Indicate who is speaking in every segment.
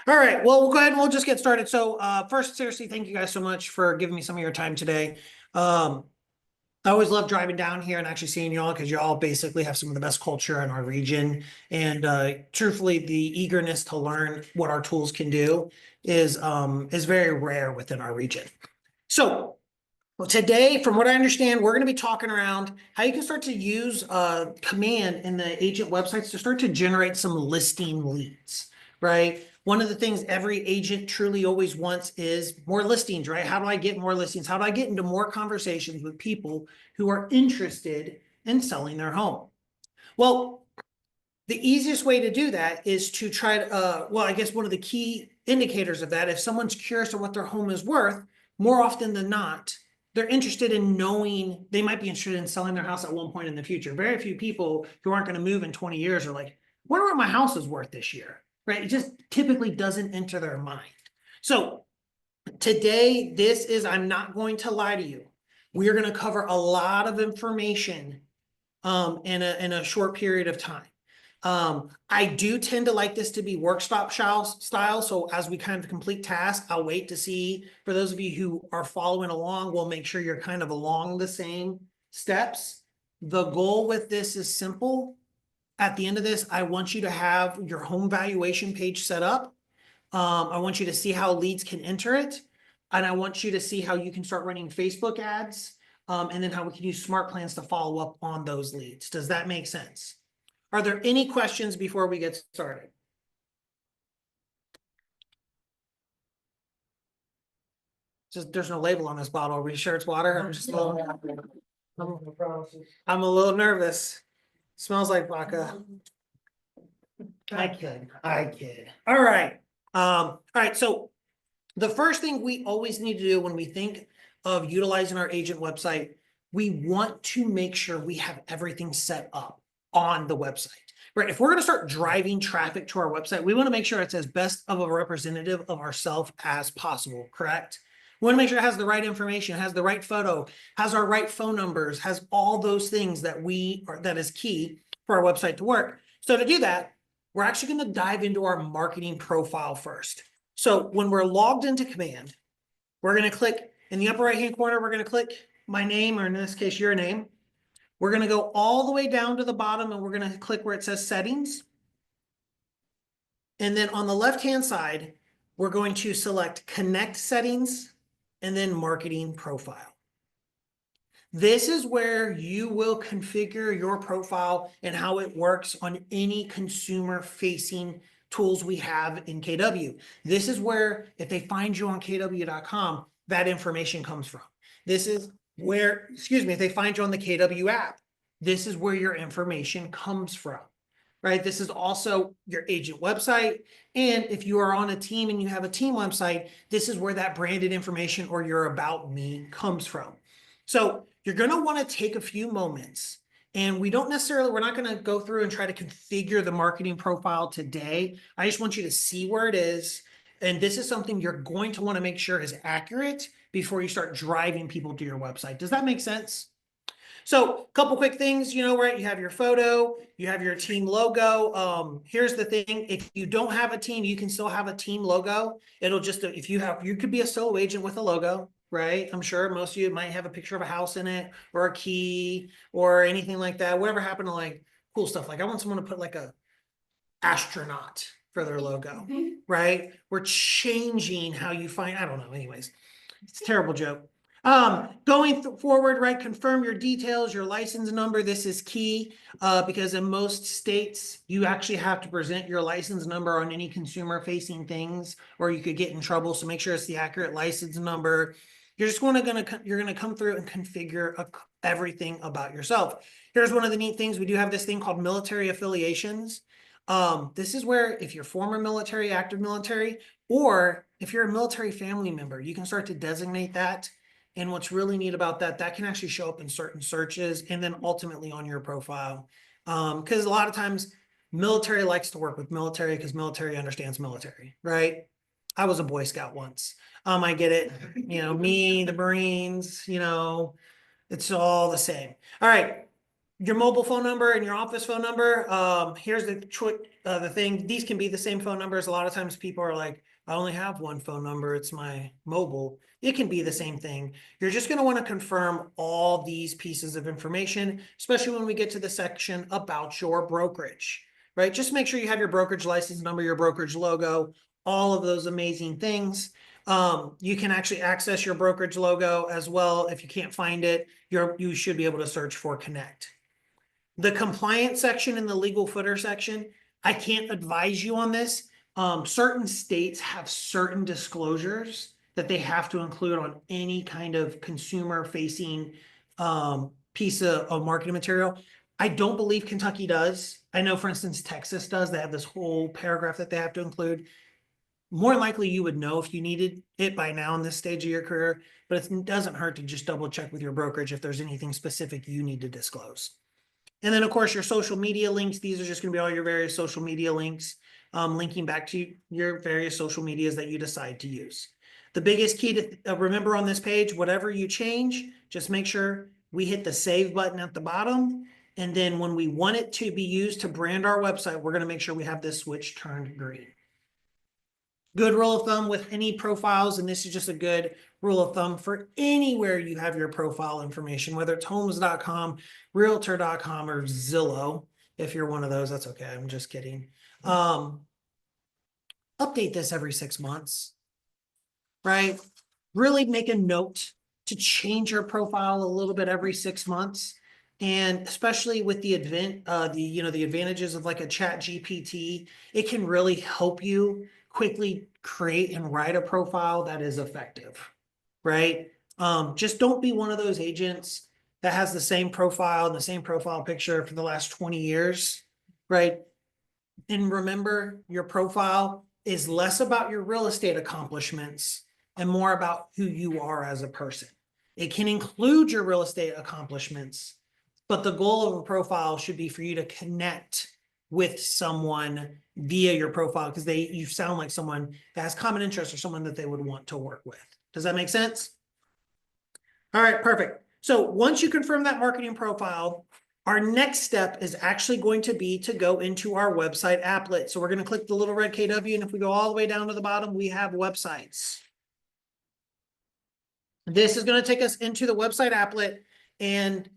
Speaker 1: All right, well, we'll go ahead and we'll just get started. So first, seriously, thank you guys so much for giving me some of your time today. I always love driving down here and actually seeing y'all because y'all basically have some of the best culture in our region. And truthfully, the eagerness to learn what our tools can do is very rare within our region. So well, today, from what I understand, we're going to be talking around how you can start to use command in the agent websites to start to generate some listing leads, right? One of the things every agent truly always wants is more listings, right? How do I get more listings? How do I get into more conversations with people who are interested in selling their home? Well, the easiest way to do that is to try to, well, I guess one of the key indicators of that, if someone's curious of what their home is worth, more often than not, they're interested in knowing, they might be interested in selling their house at one point in the future. Very few people who aren't going to move in 20 years are like, wonder what my house is worth this year, right? It just typically doesn't enter their mind. So today, I'm not going to lie to you. We are going to cover a lot of information in a short period of time. I do tend to like this to be workshop style. So as we kind of complete tasks, I'll wait to see, for those of you who are following along, we'll make sure you're kind of along the same steps. The goal with this is simple. At the end of this, I want you to have your home valuation page set up. I want you to see how leads can enter it. And I want you to see how you can start running Facebook ads. And then how we can use smart plans to follow up on those leads. Does that make sense? Are there any questions before we get started? Just there's no label on this bottle. Are we sure it's water? I'm a little nervous. Smells like vodka. I kid. All right. All right. So the first thing we always need to do when we think of utilizing our agent website, we want to make sure we have everything set up on the website. Right. If we're going to start driving traffic to our website, we want to make sure it's as best of a representative of ourselves as possible. Correct. We want to make sure it has the right information, has the right photo, has our right phone numbers, has all those things that that is key for our website to work. So to do that, we're actually going to dive into our marketing profile first. So when we're logged into command, we're going to click in the upper right hand corner, we're going to click my name, or in this case, your name. We're going to go all the way down to the bottom and we're going to click where it says settings. And then on the left-hand side, we're going to select connect settings and then marketing profile. This is where you will configure your profile and how it works on any consumer-facing tools we have in KW. This is where, if they find you on kw.com, that information comes from. This is where, if they find you on the KW app, this is where your information comes from, right? This is also your agent website. And if you are on a team and you have a team website, this is where that branded information or your about me comes from. So you're going to want to take a few moments, and we're not going to go through and try to configure the marketing profile today. I just want you to see where it is. And this is something you're going to want to make sure is accurate before you start driving people to your website. Does that make sense? So a couple quick things, right? You have your photo, you have your team logo. Here's the thing. If you don't have a team, you can still have a team logo. It'll just, you could be a solo agent with a logo, right? I'm sure most of you might have a picture of a house in it or a key or anything like that. Whatever happened to like cool stuff. Like I want someone to put like a astronaut for their logo, right? We're changing how you find, I don't know. Anyways, it's a terrible joke. Going forward, right, confirm your details, your license number. This is key because in most states, you actually have to present your license number on any consumer-facing things, or you could get in trouble. So make sure it's the accurate license number. You're just going to come through and configure everything about yourself. Here's one of the neat things. We do have this thing called military affiliations. This is where if you're former military, active military, or if you're a military family member, you can start to designate that. And what's really neat about that, that can actually show up in certain searches and then ultimately on your profile. Because a lot of times military likes to work with military because military understands military, right? I was a Boy Scout once. I get it. Me, the Marines, it's all the same. All right. your mobile phone number and your office phone number. Here's the thing. These can be the same phone numbers. A lot of times people are like, I only have one phone number. It's my mobile. It can be the same thing. You're just going to want to confirm all these pieces of information, especially when we get to the section about your brokerage, right? Just make sure you have your brokerage license number, your brokerage logo, all of those amazing things. You can actually access your brokerage logo as well. If you can't find it, you should be able to search for Connect. The compliance section and the legal footer section, I can't advise you on this. Certain states have certain disclosures that they have to include on any kind of consumer facing piece of marketing material. I don't believe Kentucky does. I know, for instance, Texas does. They have this whole paragraph that they have to include. More likely you would know if you needed it by now in this stage of your career, but it doesn't hurt to just double check with your brokerage if there's anything specific you need to disclose. And then, of course, your social media links. These are just going to be all your various social media links, linking back to your various social medias that you decide to use. The biggest key to remember on this page, whatever you change, just make sure we hit the save button at the bottom. And then when we want it to be used to brand our website, we're going to make sure we have this switch turned green. Good rule of thumb with any profiles, and this is just a good rule of thumb for anywhere you have your profile information, whether it's homes.com, realtor.com, or Zillow. If you're one of those, that's okay. I'm just kidding. Update this every 6 months, right? Really make a note to change your profile a little bit every 6 months. And especially with the the advantages of like a chat GPT, it can really help you quickly create and write a profile that is effective, right? Just don't be one of those agents that has the same profile and the same profile picture for the last 20 years, right? And remember, your profile is less about your real estate accomplishments and more about who you are as a person. It can include your real estate accomplishments, but the goal of a profile should be for you to connect with someone via your profile because you sound like someone that has common interests or someone that they would want to work with. Does that make sense? All right, perfect. So once you confirm that marketing profile, our next step is actually going to be to go into our website applet. So we're going to click the little red KW, and if we go all the way down to the bottom, we have websites. This is going to take us into the website applet. And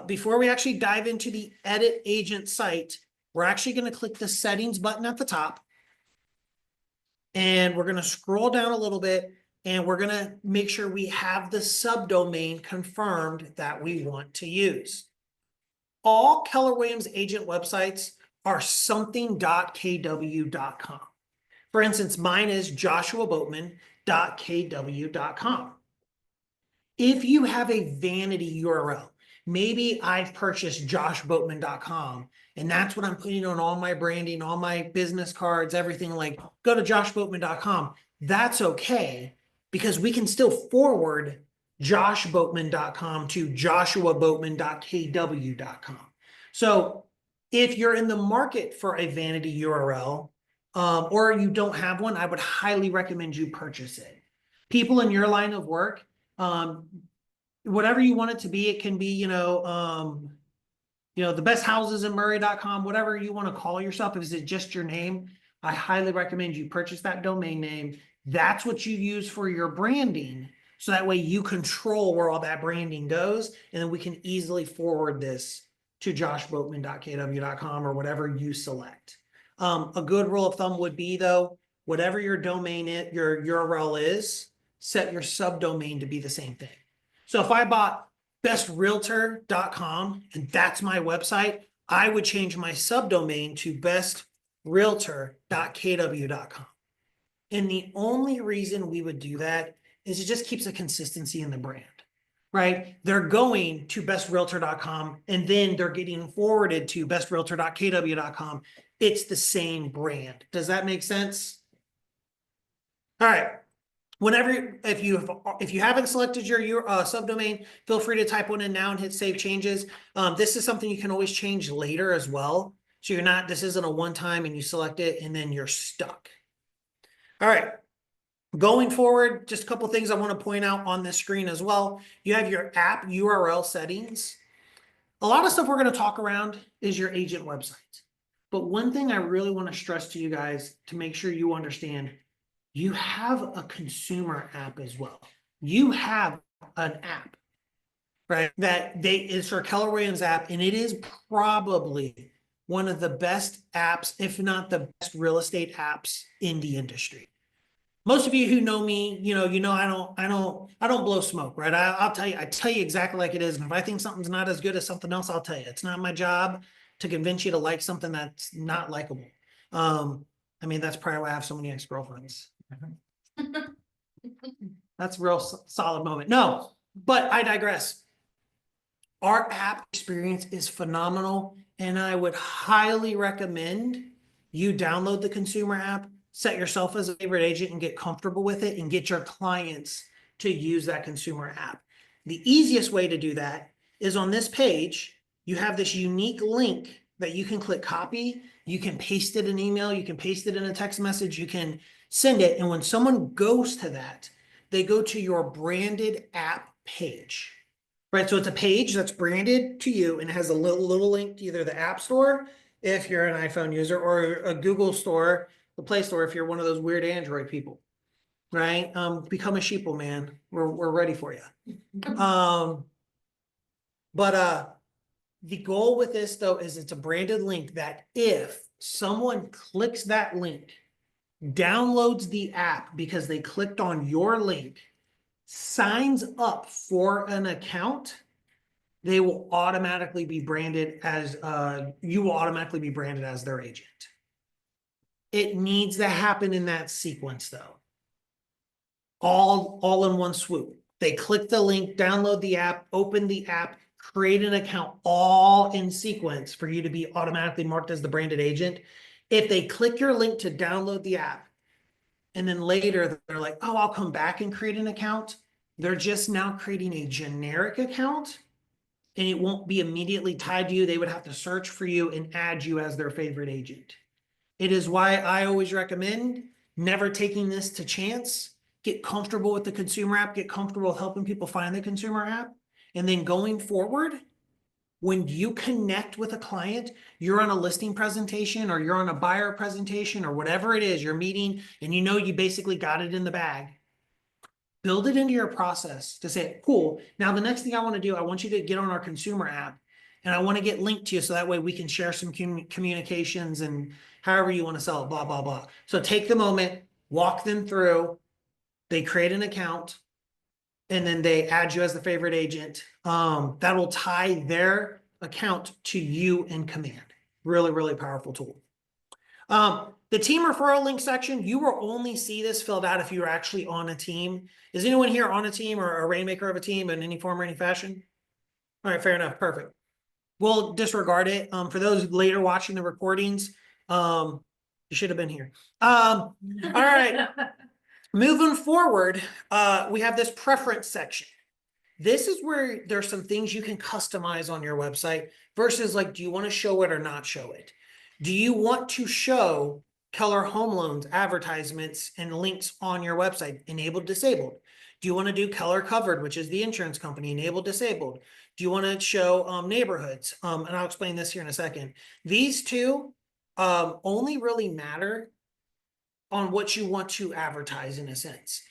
Speaker 1: before we actually dive into the edit agent site, we're actually going to click the settings button at the top. And we're going to scroll down a little bit, and we're going to make sure we have the subdomain confirmed that we want to use. All Keller Williams agent websites are something.kw.com. For instance, mine is joshuaboatman.kw.com. If you have a vanity URL, maybe I've purchased joshboatman.com, and that's what I'm putting on all my branding, all my business cards, everything, like go to joshboatman.com. That's okay, because we can still forward joshboatman.com to joshuaboatman.kw.com. So if you're in the market for a vanity URL, or you don't have one, I would highly recommend you purchase it. People in your line of work, whatever you want it to be, it can be, the best houses in Murray.com, whatever you want to call yourself. If it's just your name, I highly recommend you purchase that domain name. That's what you use for your branding. So that way you control where all that branding goes. And then we can easily forward this to joshboatman.kw.com or whatever you select. A good rule of thumb would be, though, whatever your domain your URL is, set your subdomain to be the same thing. So if I bought bestrealtor.com and that's my website, I would change my subdomain to bestrealtor.kw.com. And the only reason we would do that is it just keeps a consistency in the brand, right? They're going to bestrealtor.com and then they're getting forwarded to bestrealtor.kw.com. It's the same brand. Does that make sense? All right. If you haven't selected your subdomain, feel free to type one in now and hit save changes. This is something you can always change later as well. So this isn't a one-time and you select it and then you're stuck. All right. Going forward, just a couple things I want to point out on this screen as well. You have your app URL settings. A lot of stuff we're going to talk around is your agent website. But one thing I really want to stress to you guys to make sure you understand, you have a consumer app as well. You have an app, right? That is for Keller Williams app, and it is probably one of the best apps, if not the best real estate apps in the industry. Most of you who know me, I don't blow smoke, right? I'll tell you, I tell you exactly like it is. And if I think something's not as good as something else, I'll tell you. It's not my job to convince you to like something that's not likable. That's probably why I have so many ex-girlfriends. That's a real solid moment. No, but I digress. Our app experience is phenomenal, and I would highly recommend you download the consumer app, set yourself as a favorite agent and get comfortable with it and get your clients to use that consumer app. The easiest way to do that is on this page, you have this unique link that you can click copy, you can paste it in email, you can paste it in a text message, you can send it. And when someone goes to that, they go to your branded app page. Right, so it's a page that's branded to you and has a little link to either the App Store, if you're an iPhone user, or a Google Store, the Play Store, if you're one of those weird Android people, right? Become a sheeple, man. We're ready for you. The goal with this, though, is it's a branded link that if someone clicks that link, downloads the app because they clicked on your link, signs up for an account, they will automatically be branded as you will automatically be branded as their agent. It needs to happen in that sequence, though. All in one swoop. They click the link, download the app, open the app, create an account, all in sequence for you to be automatically marked as the branded agent. If they click your link to download the app, and then later they're like, oh, I'll come back and create an account, they're just now creating a generic account, and it won't be immediately tied to you. They would have to search for you and add you as their favorite agent. It is why I always recommend never taking this to chance. Get comfortable with the consumer app, get comfortable with helping people find the consumer app. And then going forward, when you connect with a client, you're on a listing presentation or you're on a buyer presentation or whatever it is, you're meeting, and you basically got it in the bag. Build it into your process to say, cool, now the next thing I want to do, I want you to get on our consumer app and I want to get linked to you so that way we can share some communications and however you want to sell it, blah, blah, blah. So take the moment, walk them through, they create an account, and then they add you as the favorite agent. That will tie their account to you in command. Really, really powerful tool. The team referral link section, you will only see this filled out if you're actually on a team. Is anyone here on a team or a rainmaker of a team in any form or any fashion? All right, fair enough, perfect. We'll disregard it. For those later watching the recordings, you should have been here. All right, moving forward, we have this preference section. This is where there's some things you can customize on your website versus like, do you want to show it or not show it? Do you want to show Keller Home Loans advertisements and links on your website, enabled, disabled? Do you want to do Keller Covered, which is the insurance company, enabled, disabled? Do you want to show neighborhoods? And I'll explain this here in a second. These two only really matter on what you want to advertise in a sense.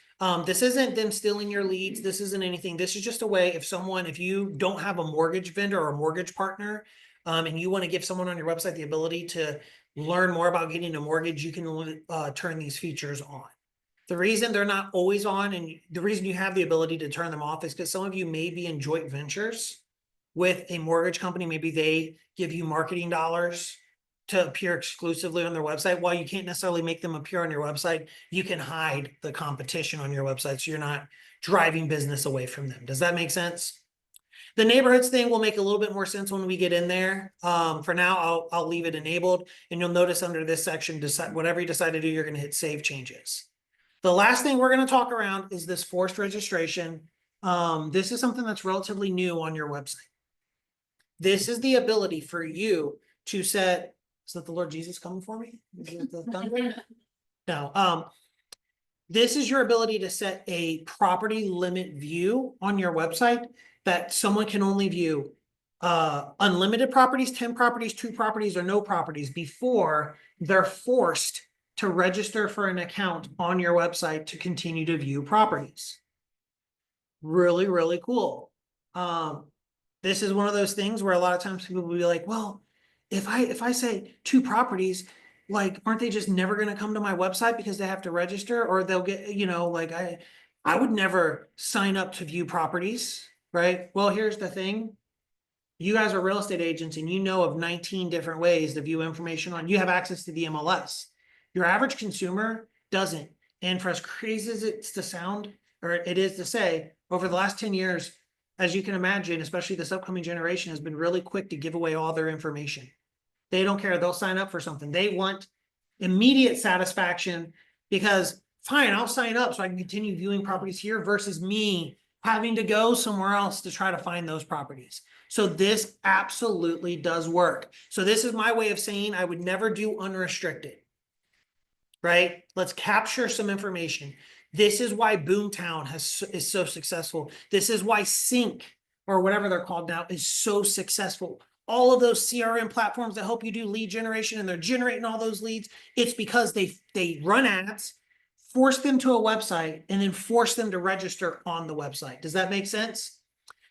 Speaker 1: This isn't them stealing your leads. This isn't anything. This is just a way if you don't have a mortgage vendor or a mortgage partner, and you want to give someone on your website the ability to learn more about getting a mortgage, you can turn these features on. The reason they're not always on and the reason you have the ability to turn them off is because some of you may be in joint ventures with a mortgage company. Maybe they give you marketing dollars to appear exclusively on their website. While you can't necessarily make them appear on your website, you can hide the competition on your website so you're not driving business away from them. Does that make sense? The neighborhoods thing will make a little bit more sense when we get in there. For now, I'll leave it enabled, and you'll notice under this section, whatever you decide to do, you're going to hit save changes. The last thing we're going to talk around is this forced registration. This is something that's relatively new on your website. This is the ability for you to set, is that the Lord Jesus coming for me? Is it the thunder? No. This is your ability to set a property limit view on your website that someone can only view unlimited properties, 10 properties, 2 properties, or no properties before they're forced to register for an account on your website to continue to view properties. Really, really cool. This is one of those things where a lot of times people will be like, well, if I say 2 properties, like, aren't they just never going to come to my website because they have to register, or they'll get, like I would never sign up to view properties, right? Well, here's the thing. You guys are real estate agents and you know of 19 different ways to view information on, you have access to the MLS. Your average consumer doesn't. And for as crazy as it's to sound, or it is to say, over the last 10 years, as you can imagine, especially this upcoming generation has been really quick to give away all their information. They don't care. They'll sign up for something. They want immediate satisfaction because fine, I'll sign up so I can continue viewing properties here versus me having to go somewhere else to try to find those properties. So this absolutely does work. So this is my way of saying I would never do unrestricted, right? Let's capture some information. This is why Boomtown is so successful. This is why Sync, or whatever they're called now, is so successful. All of those CRM platforms that help you do lead generation and they're generating all those leads, it's because they run ads, force them to a website, and then force them to register on the website. Does that make sense?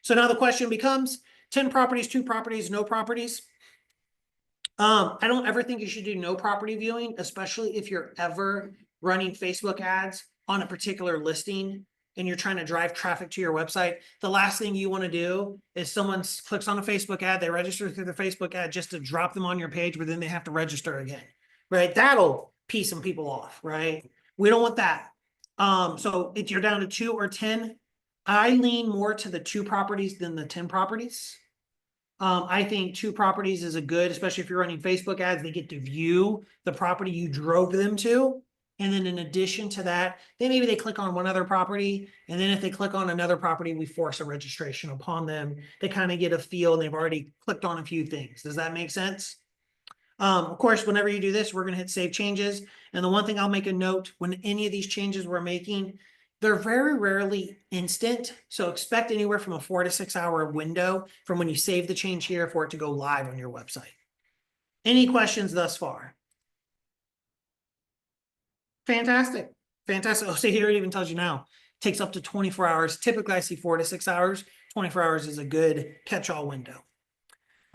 Speaker 1: So now the question becomes 10 properties, 2 properties, no properties. I don't ever think you should do no property viewing, especially if you're ever running Facebook ads on a particular listing and you're trying to drive traffic to your website. The last thing you want to do is someone clicks on a Facebook ad, they register through the Facebook ad just to drop them on your page, but then they have to register again, right? That'll piss some people off, right? We don't want that. So if you're down to 2 or 10, I lean more to the 2 properties than the 10 properties. I think 2 properties is a good, especially if you're running Facebook ads, they get to view the property you drove them to. And then in addition to that, then maybe they click on one other property. And then if they click on another property, we force a registration upon them. They kind of get a feel and they've already clicked on a few things. Does that make sense? Of course, whenever you do this, we're going to hit save changes. And the one thing I'll make a note, when any of these changes we're making, they're very rarely instant. So expect anywhere from a 4 to 6 hour window from when you save the change here for it to go live on your website. Any questions thus far? Fantastic. Fantastic. Oh, see, here it even tells you now. It takes up to 24 hours. Typically, I see 4 to 6 hours. 24 hours is a good catch-all window.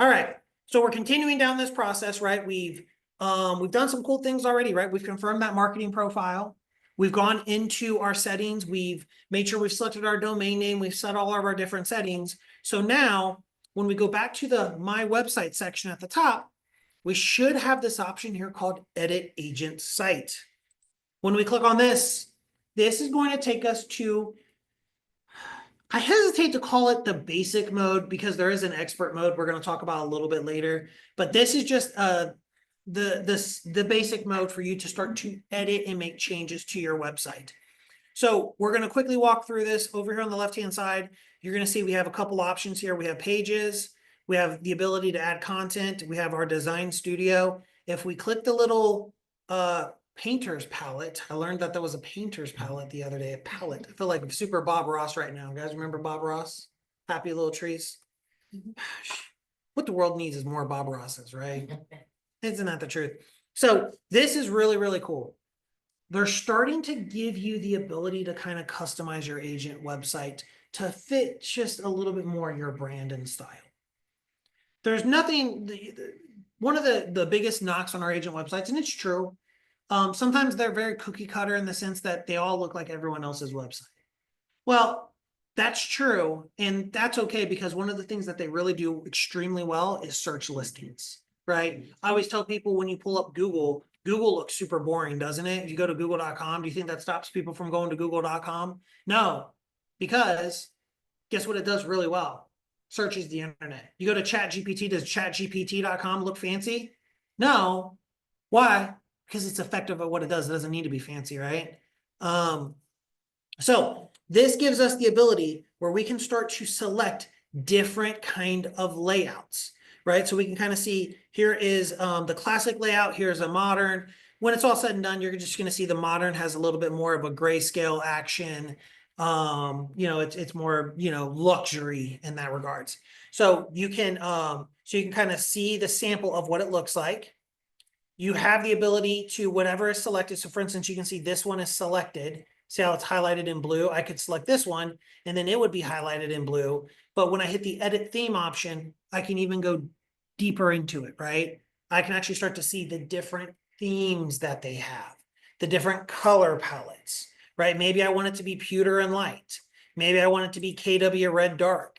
Speaker 1: All right. So we're continuing down this process, right? We've done some cool things already, right? We've confirmed that marketing profile. We've gone into our settings. We've made sure we've selected our domain name. We've set all of our different settings. So now when we go back to the My Website section at the top, we should have this option here called Edit Agent Site. When we click on this, this is going to take us to, I hesitate to call it the basic mode because there is an expert mode we're going to talk about a little bit later, but this is just the basic mode for you to start to edit and make changes to your website. So we're going to quickly walk through this. Over here on the left-hand side, you're going to see we have a couple options here. We have pages, we have the ability to add content, we have our design studio. If we click the little painter's palette, I learned that there was a painter's palette the other day, a palette. I feel like super Bob Ross right now. You guys remember Bob Ross? Happy Little Trees? What the world needs is more Bob Rosses, right? Isn't that the truth? So this is really, really cool. They're starting to give you the ability to kind of customize your agent website to fit just a little bit more your brand and style. There's nothing, one of the biggest knocks on our agent websites, and it's true, sometimes they're very cookie cutter in the sense that they all look like everyone else's website. Well, that's true, and that's okay because one of the things that they really do extremely well is search listings, right? I always tell people when you pull up Google, Google looks super boring, doesn't it? If you go to google.com, do you think that stops people from going to google.com? No, because guess what it does really well? Searches the internet. You go to ChatGPT, does ChatGPT.com look fancy? No. Why? Because it's effective at what it does. It doesn't need to be fancy, right? So this gives us the ability where we can start to select different kind of layouts, right? So we can kind of see here is the classic layout. Here's a modern. When it's all said and done, you're just going to see the modern has a little bit more of a grayscale action. It's more, luxury in that regards. So you can kind of see the sample of what it looks like. You have the ability to whatever is selected. So for instance, you can see this one is selected. See how it's highlighted in blue? I could select this one and then it would be highlighted in blue. But when I hit the edit theme option, I can even go deeper into it, right? I can actually start to see the different themes that they have, the different color palettes, right? Maybe I want it to be pewter and light. Maybe I want it to be KW red dark,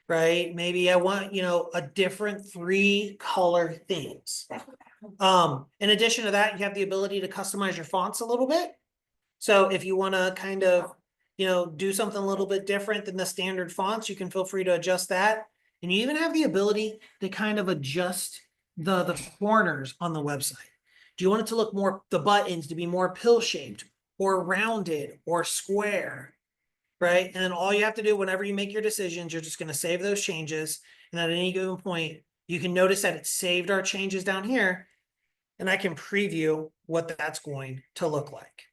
Speaker 1: right? Maybe I want, a different 3-color themes. In addition to that, you have the ability to customize your fonts a little bit. So if you want to kind of, do something a little bit different than the standard fonts, you can feel free to adjust that. And you even have the ability to kind of adjust the corners on the website. Do you want it to look more, the buttons to be more pill-shaped or rounded or square, right? And then all you have to do whenever you make your decisions, you're just going to save those changes. And at any given point, you can notice that it saved our changes down here. And I can preview what that's going to look like.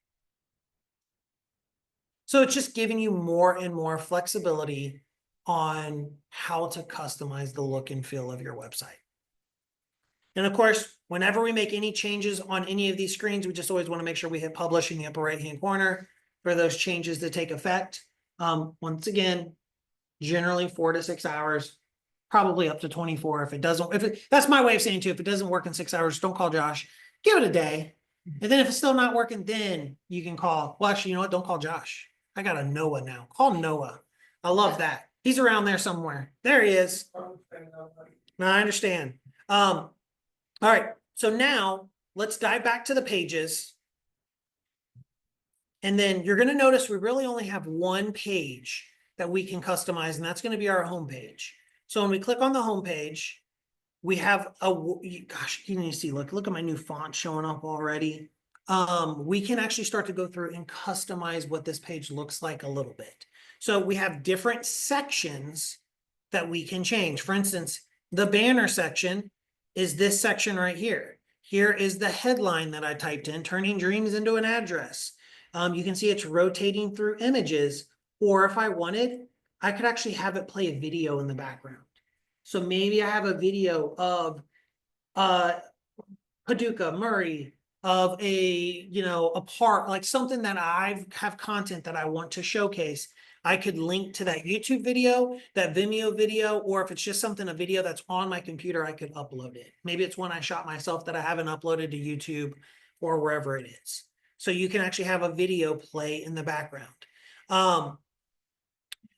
Speaker 1: So it's just giving you more and more flexibility on how to customize the look and feel of your website. And of course, whenever we make any changes on any of these screens, we just always want to make sure we hit publish in the upper right-hand corner for those changes to take effect. Once again, generally 4 to 6 hours, probably up to 24. If it doesn't, that's my way of saying too, if it doesn't work in 6 hours, don't call Josh, give it a day. And then if it's still not working, then you can call, well, actually, you know what? Don't call Josh. I got a Noah now. Call Noah. I love that. He's around there somewhere. There he is. No, I understand. All right. So now let's dive back to the pages. And then you're going to notice we really only have one page that we can customize, and that's going to be our home page. So when we click on the home page, we have gosh, you can see, look at my new font showing up already. We can actually start to go through and customize what this page looks like a little bit. So we have different sections that we can change. For instance, the banner section is this section right here. Here is the headline that I typed in, turning dreams into an address. You can see it's rotating through images, or if I wanted, I could actually have it play a video in the background. So maybe I have a video of Paducah, Murray, of a park, like something that I have content that I want to showcase. I could link to that YouTube video, that Vimeo video, or if it's just a video that's on my computer, I could upload it. Maybe it's one I shot myself that I haven't uploaded to YouTube or wherever it is. So you can actually have a video play in the background.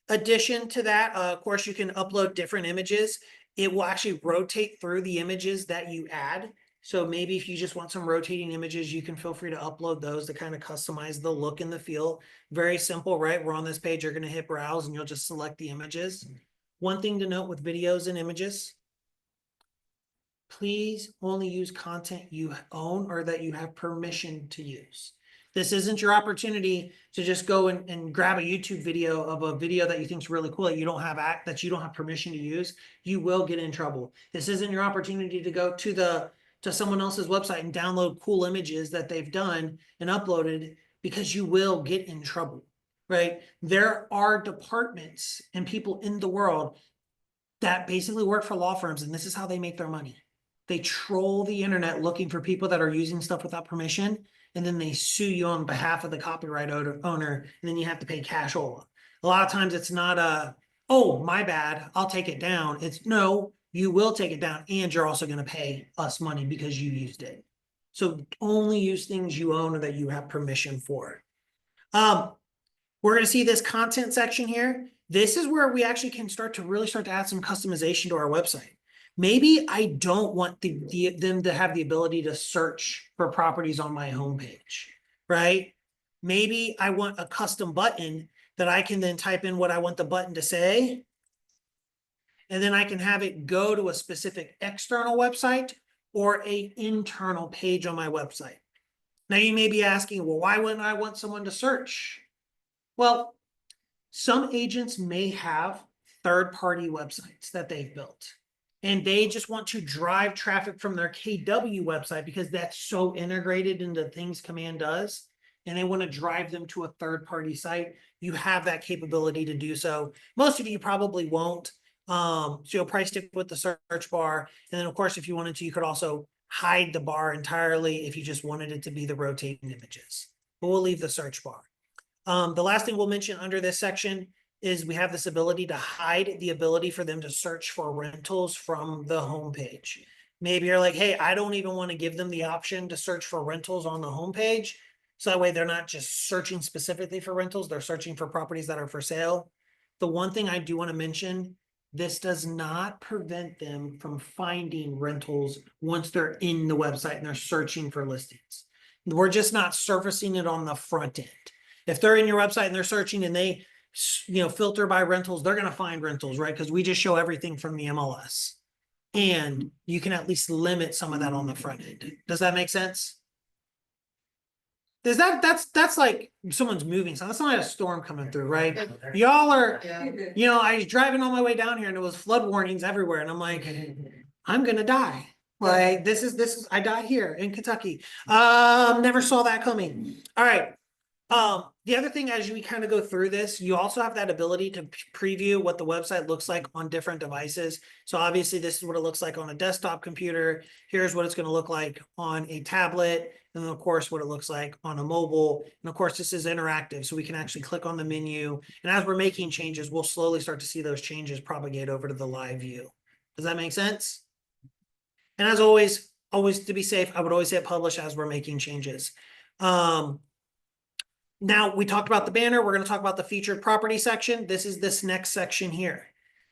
Speaker 1: Addition to that, of course, you can upload different images. It will actually rotate through the images that you add. So maybe if you just want some rotating images, you can feel free to upload those to kind of customize the look and the feel. Very simple, right? We're on this page, you're going to hit browse and you'll just select the images. One thing to note with videos and images, please only use content you own or that you have permission to use. This isn't your opportunity to just go and grab a YouTube video of a video that you think is really cool that you don't have permission to use. You will get in trouble. This isn't your opportunity to go to someone else's website and download cool images that they've done and uploaded, because you will get in trouble, right? There are departments and people in the world that basically work for law firms, and this is how they make their money. They troll the internet looking for people that are using stuff without permission, and then they sue you on behalf of the copyright owner, and then you have to pay cashola. A lot of times it's not oh, my bad, I'll take it down. It's no, you will take it down, and you're also going to pay us money because you used it. So only use things you own or that you have permission for. We're going to see this content section here. This is where we actually can start to add some customization to our website. Maybe I don't want them to have the ability to search for properties on my homepage, right? Maybe I want a custom button that I can then type in what I want the button to say, and then I can have it go to a specific external website or an internal page on my website. Now you may be asking, well, why wouldn't I want someone to search? Well, some agents may have third-party websites that they've built, and they just want to drive traffic from their KW website because that's so integrated into things Command does. and they want to drive them to a third-party site, you have that capability to do so. Most of you probably won't. So you'll probably stick with the search bar. And then of course, if you wanted to, you could also hide the bar entirely if you just wanted it to be the rotating images. But we'll leave the search bar. The last thing we'll mention under this section is we have this ability to hide the ability for them to search for rentals from the homepage. Maybe you're like, hey, I don't even want to give them the option to search for rentals on the homepage. So that way they're not just searching specifically for rentals, they're searching for properties that are for sale. The one thing I do want to mention, this does not prevent them from finding rentals once they're in the website and they're searching for listings. We're just not surfacing it on the front end. If they're in your website and they're searching and they, filter by rentals, they're going to find rentals, right? Because we just show everything from the MLS. And you can at least limit some of that on the front end. Does that make sense? That's like someone's moving. So that's not a storm coming through, right? Y'all are, I was driving on my way down here and it was flood warnings everywhere. And I'm like, I'm gonna die. Like this is I die here in Kentucky. Never saw that coming. All right. The other thing, as we kind of go through this, you also have that ability to preview what the website looks like on different devices. So obviously this is what it looks like on a desktop computer. Here's what it's going to look like on a tablet. And then of course, what it looks like on a mobile. And of course, this is interactive. So we can actually click on the menu. And as we're making changes, we'll slowly start to see those changes propagate over to the live view. Does that make sense? And as always to be safe, I would always hit publish as we're making changes. Now we talked about the banner. We're going to talk about the featured property section. This is this next section here.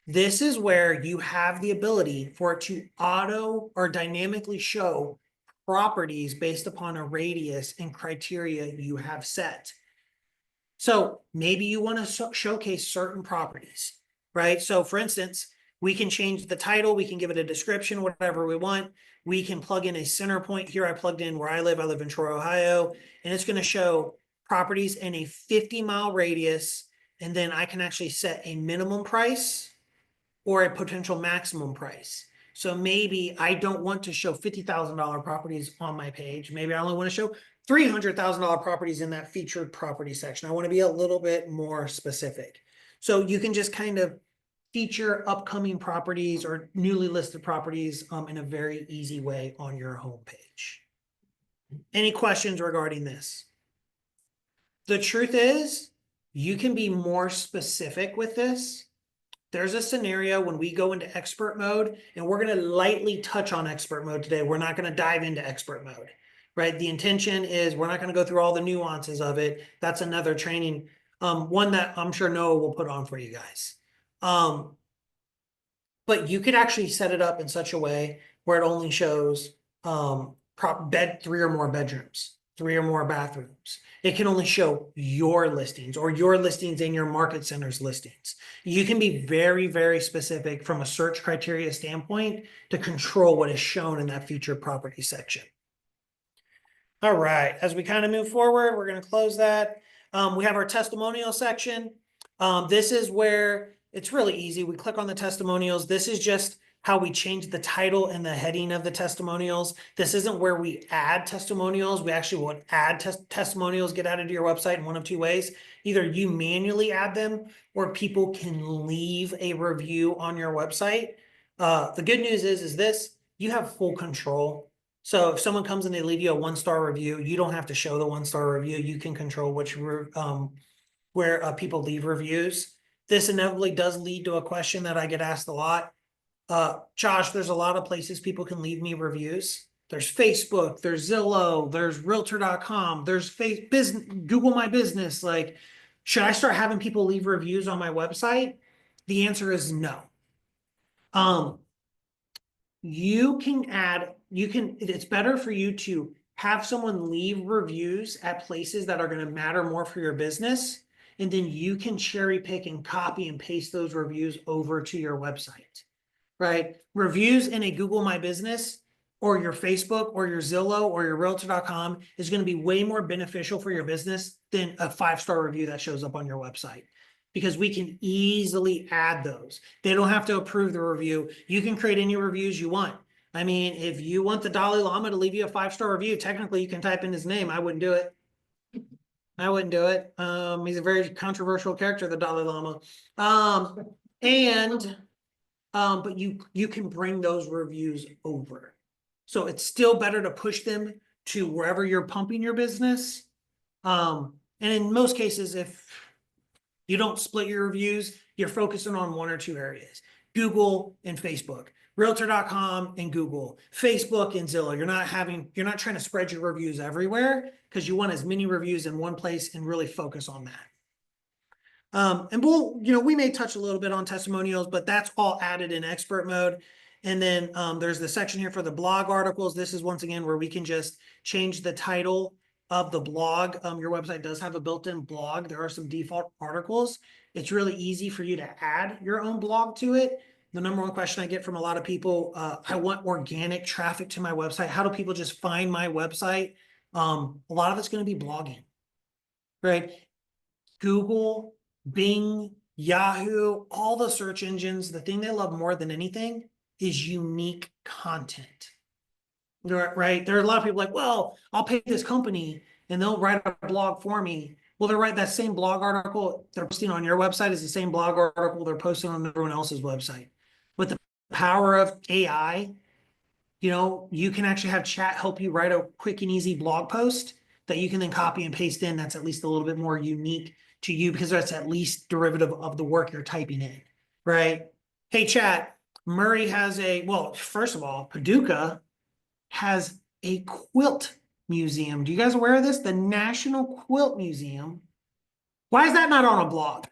Speaker 1: This is where you have the ability for it to auto or dynamically show properties based upon a radius and criteria you have set. So maybe you want to showcase certain properties, right? So for instance, we can change the title. We can give it a description, whatever we want. We can plug in a center point here. I plugged in where I live. I live in Troy, Ohio, and it's going to show properties in a 50-mile radius. And then I can actually set a minimum price or a potential maximum price. So maybe I don't want to show $50,000 properties on my page. Maybe I only want to show $300,000 properties in that featured property section. I want to be a little bit more specific. So you can just kind of feature upcoming properties or newly listed properties in a very easy way on your homepage. Any questions regarding this? The truth is, you can be more specific with this. There's a scenario when we go into expert mode, and we're going to lightly touch on expert mode today. We're not going to dive into expert mode, right? The intention is we're not going to go through all the nuances of it. That's another training, one that I'm sure Noah will put on for you guys. But you could actually set it up in such a way where it only shows 3 or more bedrooms, 3 or more bathrooms. It can only show your listings or your listings in your market center's listings. You can be very, very specific from a search criteria standpoint to control what is shown in that featured property section. All right, as we kind of move forward, we're going to close that. We have our testimonial section. This is where it's really easy. We click on the testimonials. This is just how we change the title and the heading of the testimonials. This isn't where we add testimonials. We actually would add testimonials, get added to your website in one of 2 ways. Either you manually add them or people can leave a review on your website. The good news is this, you have full control. So if someone comes and they leave you a 1-star review, you don't have to show the 1-star review. You can control which where people leave reviews. This inevitably does lead to a question that I get asked a lot. Josh, there's a lot of places people can leave me reviews. There's Facebook, there's Zillow, there's realtor.com, there's Google My Business. Like, should I start having people leave reviews on my website? The answer is no. It's better for you to have someone leave reviews at places that are going to matter more for your business. And then you can cherry pick and copy and paste those reviews over to your website, right? Reviews in a Google My Business or your Facebook or your Zillow or your realtor.com is going to be way more beneficial for your business than a 5-star review that shows up on your website, because we can easily add those. They don't have to approve the review. You can create any reviews you want. I mean, if you want the Dalai Lama to leave you a 5-star review, technically you can type in his name. I wouldn't do it. I wouldn't do it. He's a very controversial character, the Dalai Lama. And but you can bring those reviews over. So it's still better to push them to wherever you're pumping your business. And in most cases, if you don't split your reviews, you're focusing on one or two areas. Google and Facebook, realtor.com and Google, Facebook and Zillow. You're not trying to spread your reviews everywhere because you want as many reviews in one place and really focus on that. And we may touch a little bit on testimonials, but that's all added in expert mode. And then there's the section here for the blog articles. This is once again where we can just change the title of the blog. Your website does have a built-in blog. There are some default articles. It's really easy for you to add your own blog to it. The number one question I get from a lot of people, I want organic traffic to my website. How do people just find my website? A lot of it's going to be blogging, right? Google, Bing, Yahoo, all the search engines, the thing they love more than anything is unique content. Right? There are a lot of people like, well, I'll pay this company and they'll write a blog for me. Well, they're right. That same blog article they're posting on your website is the same blog article they're posting on everyone else's website. With the power of AI, you can actually have chat help you write a quick and easy blog post that you can then copy and paste in. That's at least a little bit more unique to you because that's at least derivative of the work you're typing in, right? Hey, chat, Murray has first of all, Paducah has a quilt museum. Do you guys aware of this? The National Quilt Museum. Why is that not on a blog?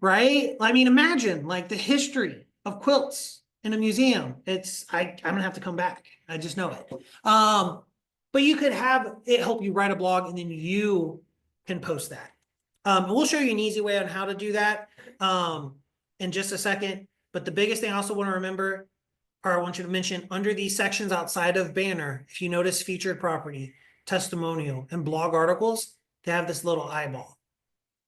Speaker 1: Right? I mean, imagine like the history of quilts in a museum. I'm gonna have to come back. I just know it. But you could have it help you write a blog and then you can post that. We'll show you an easy way on how to do that in just a second. But the biggest thing I also want to remember, or I want you to mention under these sections outside of banner, if you notice featured property, testimonial, and blog articles, they have this little eyeball.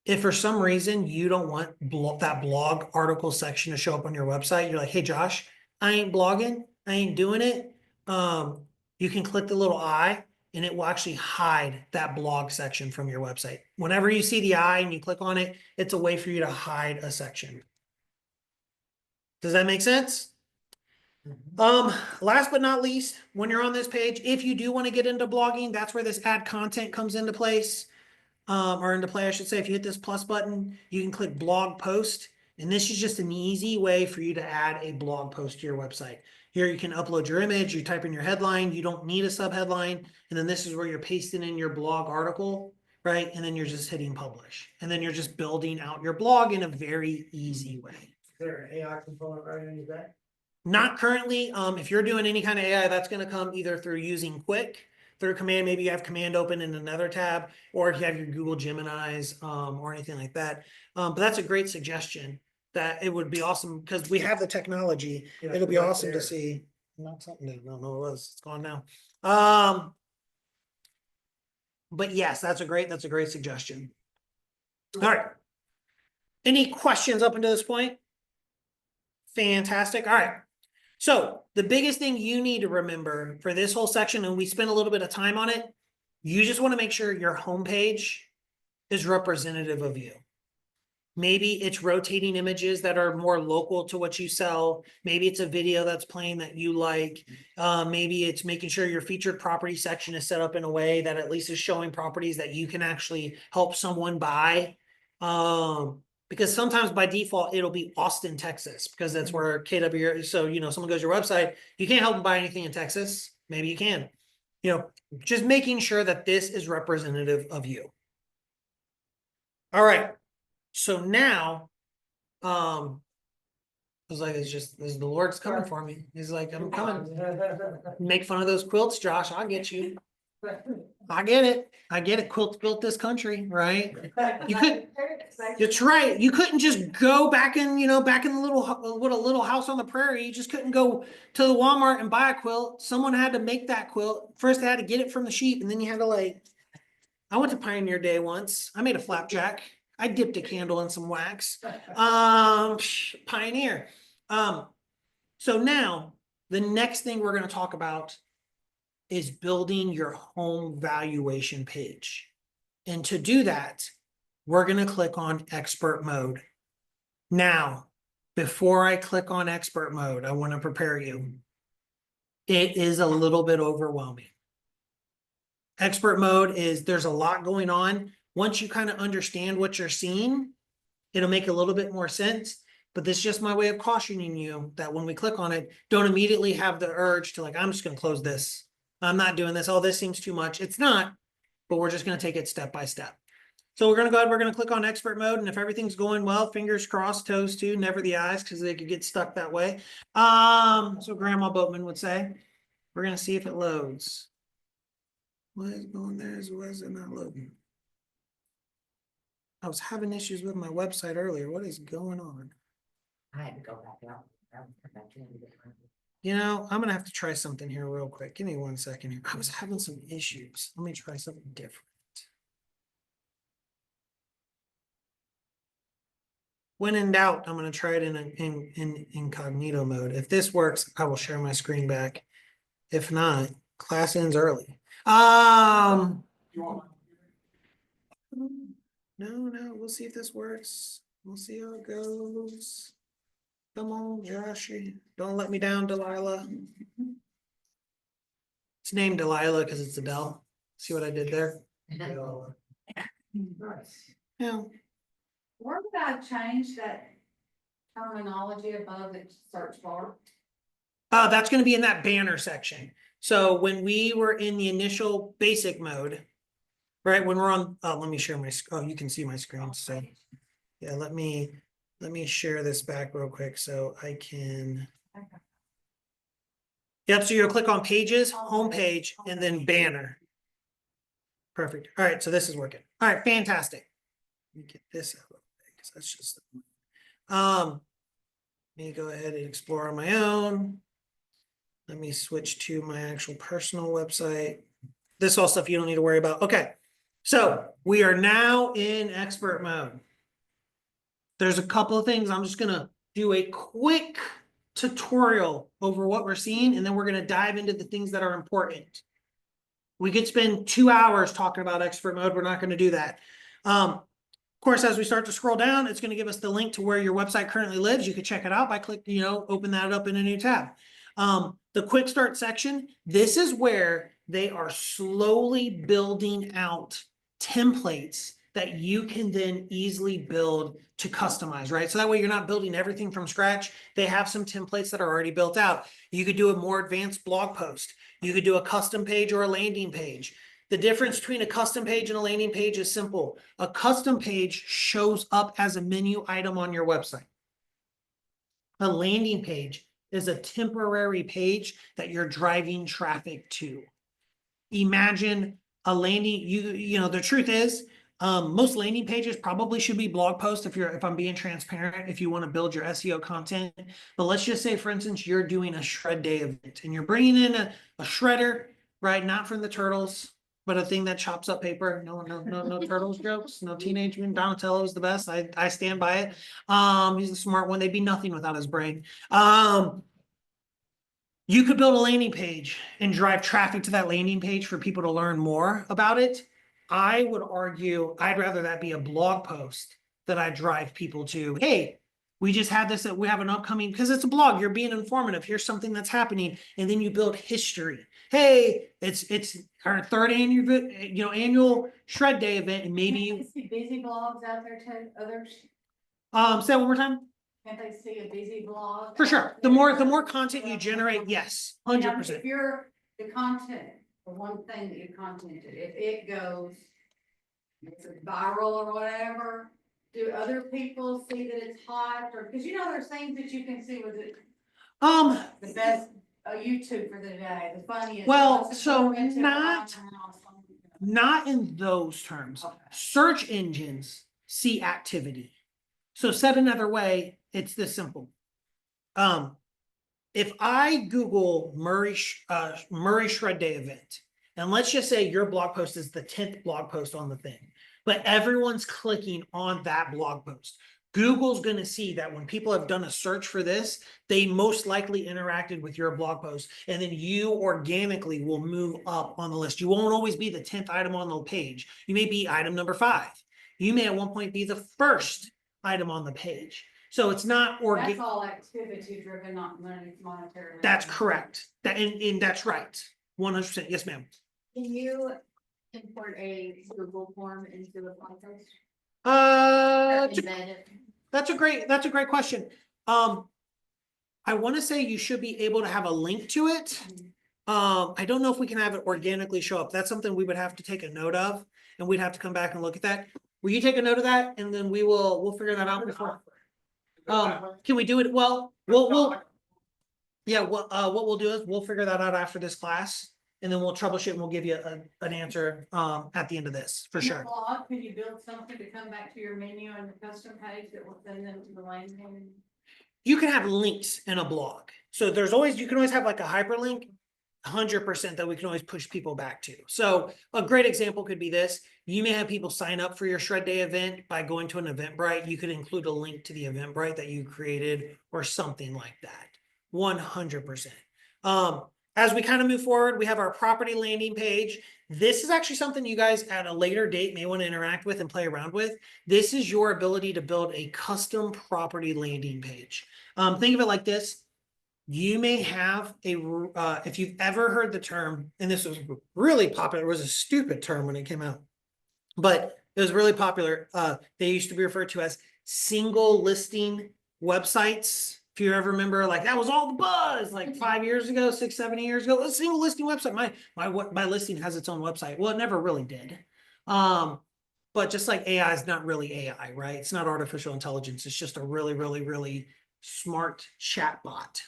Speaker 1: If for some reason you don't want that blog article section to show up on your website, you're like, hey, Josh, I ain't blogging. I ain't doing it. You can click the little eye and it will actually hide that blog section from your website. Whenever you see the eye and you click on it, it's a way for you to hide a section. Does that make sense? Last but not least, when you're on this page, if you do want to get into blogging, that's where this add content comes into place. Or into play, I should say. If you hit this plus button, you can click blog post. And this is just an easy way for you to add a blog post to your website. Here you can upload your image, you type in your headline, you don't need a subheadline. And then this is where you're pasting in your blog article, right? And then you're just hitting publish. And then you're just building out your blog in a very easy way.
Speaker 2: Is there an AI component right in that?
Speaker 1: Not currently. If you're doing any kind of AI, that's going to come either through using Quick, through command. Maybe you have command open in another tab, or if you have your Google Gemini's or anything like that. But that's a great suggestion. That it would be awesome because we have the technology.
Speaker 2: Yeah,
Speaker 1: It'll be
Speaker 2: right
Speaker 1: awesome
Speaker 2: there.
Speaker 1: to see. Not something new. No, it was. It's gone now. But yes, that's a great suggestion. All right. Any questions up until this point? Fantastic. All right. So the biggest thing you need to remember for this whole section, and we spent a little bit of time on it, you just want to make sure your homepage is representative of you. Maybe it's rotating images that are more local to what you sell. Maybe it's a video that's playing that you like. Maybe it's making sure your featured property section is set up in a way that at least is showing properties that you can actually help someone buy. Because sometimes by default, it'll be Austin, Texas, because that's where KW is. So, someone goes to your website, you can't help them buy anything in Texas. Maybe you can. Just making sure that this is representative of you. All right. So now, I was like, the Lord's coming for me. He's like, I'm coming. Make fun of those quilts, Josh. I'll get you. I get it. Quilts built this country, right? You could. That's right. You couldn't just go back in the little house on the prairie. You just couldn't go to the Walmart and buy a quilt. Someone had to make that quilt. First, they had to get it from the sheep, and then you had to I went to Pioneer Day once. I made a flapjack. I dipped a candle in some wax. Pioneer. So now the next thing we're going to talk about is building your home valuation page. And to do that, we're going to click on expert mode. Now, before I click on expert mode, I want to prepare you. It is a little bit overwhelming. Expert mode is there's a lot going on. Once you kind of understand what you're seeing, it'll make a little bit more sense. But this is just my way of cautioning you that when we click on it, don't immediately have the urge to like, I'm just going to close this. I'm not doing this. Oh, this seems too much. It's not, but we're just going to take it step by step. So we're going to go ahead, we're going to click on expert mode. And if everything's going well, fingers crossed, toes too, never the eyes, because they could get stuck that way. So Grandma Boatman would say, we're going to see if it loads. What is going there? Why is it not loading? I was having issues with my website earlier. What is going on?
Speaker 3: I had to go back out.
Speaker 1: You know, I'm gonna have to try something here real quick. Give me 1 second here. I was having some issues. Let me try something different. When in doubt, I'm gonna try it in incognito mode. If this works, I will share my screen back. If not, class ends early. No, we'll see if this works. We'll see how it goes. Come on, Joshy. Don't let me down, Delilah. It's named Delilah because it's Adele. See what I did there? Yeah.
Speaker 3: Where did I change that terminology above the search bar?
Speaker 1: That's going to be in that banner section. So when we were in the initial basic mode, right? When we're on, let me share my, oh, you can see my screen. So yeah, let me share this back real quick so I can. Yep, so you'll click on pages, homepage, and then banner. Perfect. All right, so this is working. All right, fantastic. Let me get this out because that's just let me go ahead and explore on my own. Let me switch to my actual personal website. This all stuff you don't need to worry about. Okay, so we are now in expert mode. There's a couple of things. I'm just gonna do a quick tutorial over what we're seeing, and then we're gonna dive into the things that are important. We could spend 2 hours talking about expert mode. We're not going to do that. Of course, as we start to scroll down, it's going to give us the link to where your website currently lives. You could check it out by clicking, open that up in a new tab. The quick start section, this is where they are slowly building out templates that you can then easily build to customize, right? So that way you're not building everything from scratch. They have some templates that are already built out. You could do a more advanced blog post. You could do a custom page or a landing page. The difference between a custom page and a landing page is simple. A custom page shows up as a menu item on your website. A landing page is a temporary page that you're driving traffic to. Imagine a landing, the truth is, most landing pages probably should be blog posts if I'm being transparent, if you want to build your SEO content. But let's just say, for instance, you're doing a shred day event and you're bringing in a shredder, right? Not from the Turtles, but a thing that chops up paper. No Turtles jokes. No Teenage Mutant. Donatello is the best. I stand by it. He's a smart one. They'd be nothing without his brain. You could build a landing page and drive traffic to that landing page for people to learn more about it. I would argue I'd rather that be a blog post that I drive people to. Hey, we just had this, we have an upcoming, because it's a blog, you're being informative. Here's something that's happening. And then you build history. Hey, it's our third annual shred day event. And maybe
Speaker 3: Can't they see busy blogs out there too, others?
Speaker 1: Say it one more time.
Speaker 3: Can't they see a busy blog?
Speaker 1: For sure. The more content you generate, yes, 100%.
Speaker 3: If you're the content, the one thing that you contented, if it goes, it's viral or whatever, do other people see that it's hot? Or, because there's things that you can see with it. The best YouTube for the day, the funniest.
Speaker 1: Well,
Speaker 3: what's
Speaker 1: so
Speaker 3: informative,
Speaker 1: not in those terms.
Speaker 3: Okay.
Speaker 1: Search engines see activity. So said another way, it's this simple. If I Google Murray Shred Day event, and let's just say your blog post is the 10th blog post on the thing, but everyone's clicking on that blog post. Google's gonna see that when people have done a search for this, they most likely interacted with your blog post, and then you organically will move up on the list. You won't always be the 10th item on the page. You may be item number 5. You may at one point be the first item on the page. So it's not
Speaker 3: That's
Speaker 1: organic.
Speaker 3: all activity driven, not monetary.
Speaker 1: That's correct. And that's right. 100%. Yes, ma'am.
Speaker 3: Can you import a Google form into the podcast?
Speaker 1: Uh,
Speaker 3: Embed it?
Speaker 1: that's a great question. I want to say you should be able to have a link to it. I don't know if we can have it organically show up. That's something we would have to take a note of, and we'd have to come back and look at that. Will you take a note of that, and then we'll figure that out before. Can we do it? Well, yeah. What we'll do is we'll figure that out after this class, and then we'll troubleshoot and we'll give you an answer at the end of this for
Speaker 3: In the
Speaker 1: sure.
Speaker 3: blog, could you build something to come back to your menu and the custom page that will send them to the landing page?
Speaker 1: You can have links in a blog. So you can always have like a hyperlink, 100% that we can always push people back to. So a great example could be this. You may have people sign up for your Shred Day event by going to an Eventbrite. You could include a link to the Eventbrite that you created or something like that. 100%. As we kind of move forward, we have our property landing page. This is actually something you guys at a later date may want to interact with and play around with. This is your ability to build a custom property landing page. Think of it like this. You may have if you've ever heard the term, and this was really popular, it was a stupid term when it came out, but it was really popular. They used to be referred to as single listing websites. If you ever remember, like that was all the buzz, like 5 years ago, 6, 7 years ago. A single listing website. My listing has its own website. Well, it never really did. But just like AI is not really AI, right? It's not artificial intelligence. It's just a really, really, really smart chatbot.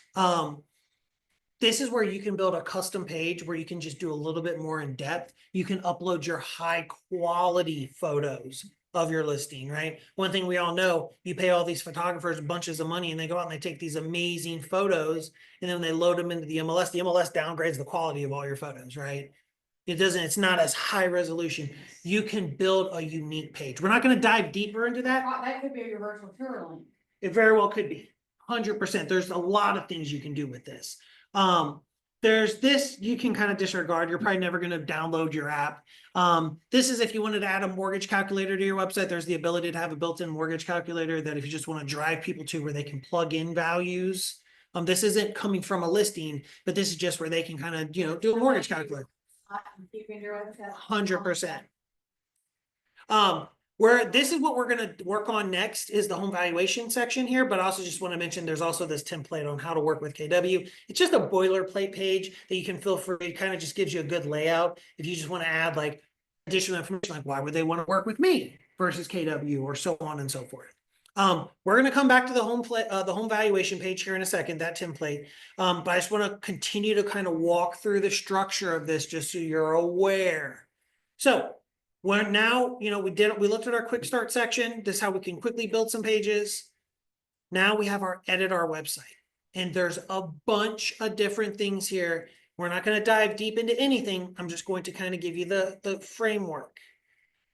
Speaker 1: This is where you can build a custom page where you can just do a little bit more in depth. You can upload your high quality photos of your listing, right? One thing we all know, you pay all these photographers bunches of money and they go out and they take these amazing photos and then they load them into the MLS. The MLS downgrades the quality of all your photos, right? It's not as high resolution. You can build a unique page. We're not going to dive deeper into that.
Speaker 3: That could be your virtual tour link.
Speaker 1: It very well could be. 100%. There's a lot of things you can do with this. There's this you can kind of disregard. You're probably never going to download your app. This is if you wanted to add a mortgage calculator to your website, there's the ability to have a built-in mortgage calculator that if you just want to drive people to where they can plug in values. This isn't coming from a listing, but this is just where they can kind of, do a mortgage calculator.
Speaker 3: Keeping your website.
Speaker 1: 100%. Where this is what we're going to work on next is the home valuation section here, but I also just want to mention there's also this template on how to work with KW. It's just a boilerplate page that you can fill for. It kind of just gives you a good layout. If you just want to add like additional information, like why would they want to work with me versus KW or so on and so forth. We're going to come back to the home valuation page here in a second, that template. But I just want to continue to kind of walk through the structure of this just so you're aware. So we're now, we looked at our quick start section. This is how we can quickly build some pages. Now we have our edit our website. And there's a bunch of different things here. We're not going to dive deep into anything. I'm just going to kind of give you the framework.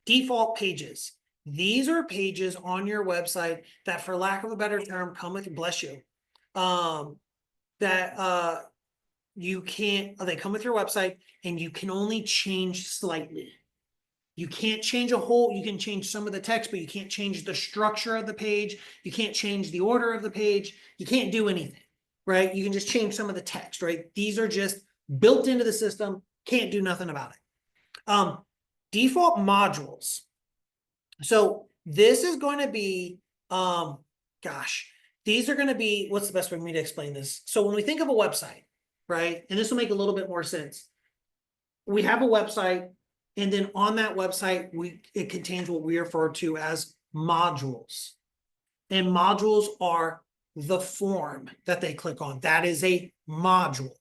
Speaker 1: Default pages. These are pages on your website that, for lack of a better term, come with, bless you, they come with your website and you can only change slightly. You can't change you can change some of the text, but you can't change the structure of the page. You can't change the order of the page. You can't do anything, right? You can just change some of the text, right? These are just built into the system. Can't do nothing about it. Default modules. So this is going to be, these are going to be, what's the best way for me to explain this? So when we think of a website, right? And this will make a little bit more sense. We have a website. And then on that website, it contains what we refer to as modules. And modules are the form that they click on. That is a module,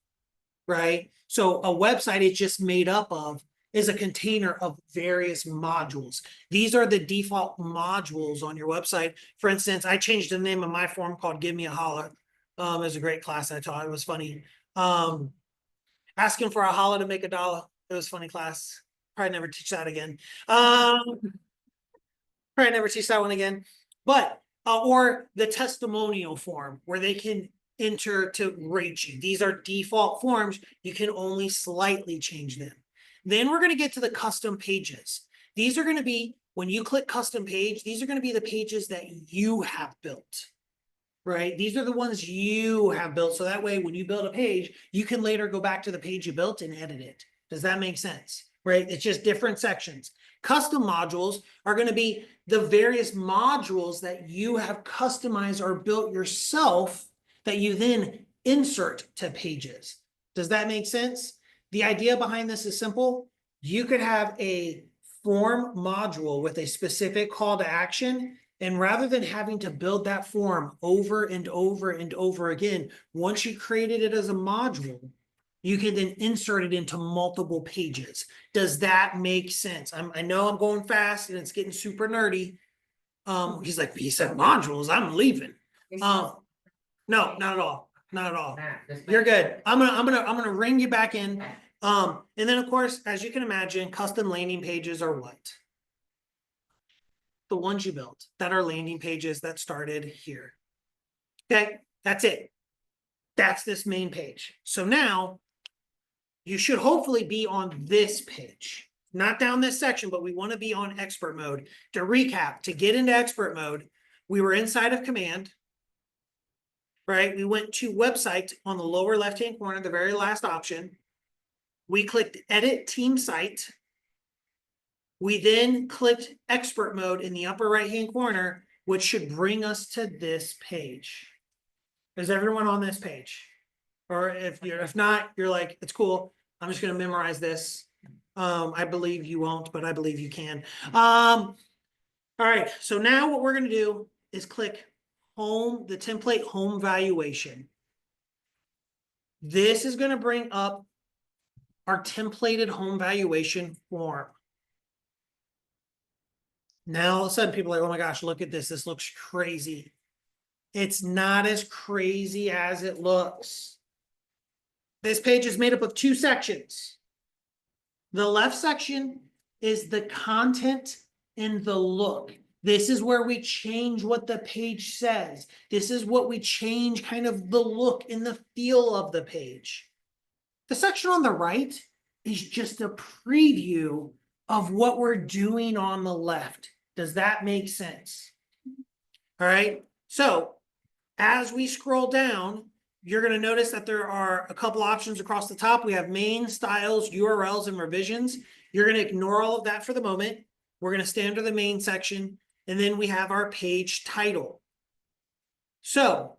Speaker 1: right? So a website is just made up of is a container of various modules. These are the default modules on your website. For instance, I changed the name of my form called Give Me a Holler. It was a great class I taught. It was funny. Asking for a holler to make a dollar. It was a funny class. Probably never teach that again. Probably never teach that one again. But Or the testimonial form where they can enter to rate you. These are default forms. You can only slightly change them. Then we're going to get to the custom pages. These are going to be, when you click custom page, these are going to be the pages that you have built, right? These are the ones you have built. So that way, when you build a page, you can later go back to the page you built and edit it. Does that make sense? Right? It's just different sections. Custom modules are going to be the various modules that you have customized or built yourself that you then insert to pages. Does that make sense? The idea behind this is simple. You could have a form module with a specific call to action, and rather than having to build that form over and over and over again, once you created it as a module, you can then insert it into multiple pages. Does that make sense? I know I'm going fast and it's getting super nerdy. He's like, he said modules, I'm leaving. No, not at all. Not at all. You're good. I'm gonna ring you back in. And then of course, as you can imagine, custom landing pages are what? The ones you built that are landing pages that started here. Okay, that's it. That's this main page. So now you should hopefully be on this page, not down this section, but we want to be on expert mode. To recap, to get into expert mode, we were inside of command, right? We went to website on the lower left-hand corner, the very last option. We clicked edit team site. We then clicked expert mode in the upper right-hand corner, which should bring us to this page. Is everyone on this page? Or if not, you're like, it's cool. I'm just going to memorize this. I believe you won't, but I believe you can. All right. So now what we're going to do is click home, the template home valuation. This is going to bring up our templated home valuation form. Now all of a sudden people are like, oh my gosh, look at this. This looks crazy. It's not as crazy as it looks. This page is made up of two sections. The left section is the content and the look. This is where we change what the page says. This is what we change kind of the look and the feel of the page. The section on the right is just a preview of what we're doing on the left. Does that make sense? All right. So as we scroll down, you're going to notice that there are a couple options across the top. We have main, styles, URLs, and revisions. You're going to ignore all of that for the moment. We're going to stay under the main section. And then we have our page title. So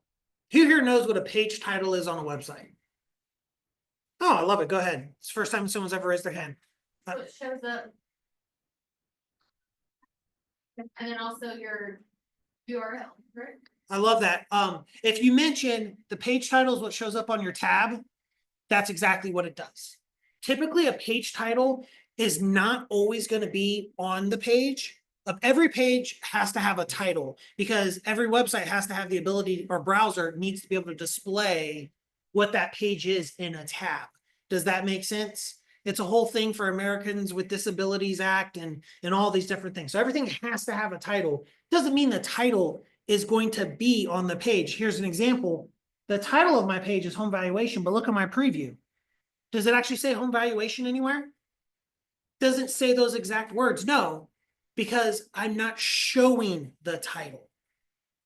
Speaker 1: who here knows what a page title is on a website? Oh, I love it. Go ahead. It's the first time someone's ever raised their hand.
Speaker 4: So it shows up. And then also your URL, right?
Speaker 1: I love that. If you mention the page title is what shows up on your tab, that's exactly what it does. Typically, a page title is not always going to be on the page. Every page has to have a title because every website has to have the ability, or browser needs to be able to display what that page is in a tab. Does that make sense? It's a whole thing for Americans with Disabilities Act and all these different things. So everything has to have a title. Doesn't mean the title is going to be on the page. Here's an example. The title of my page is home valuation, but look at my preview. Does it actually say home valuation anywhere? Doesn't say those exact words. No, because I'm not showing the title.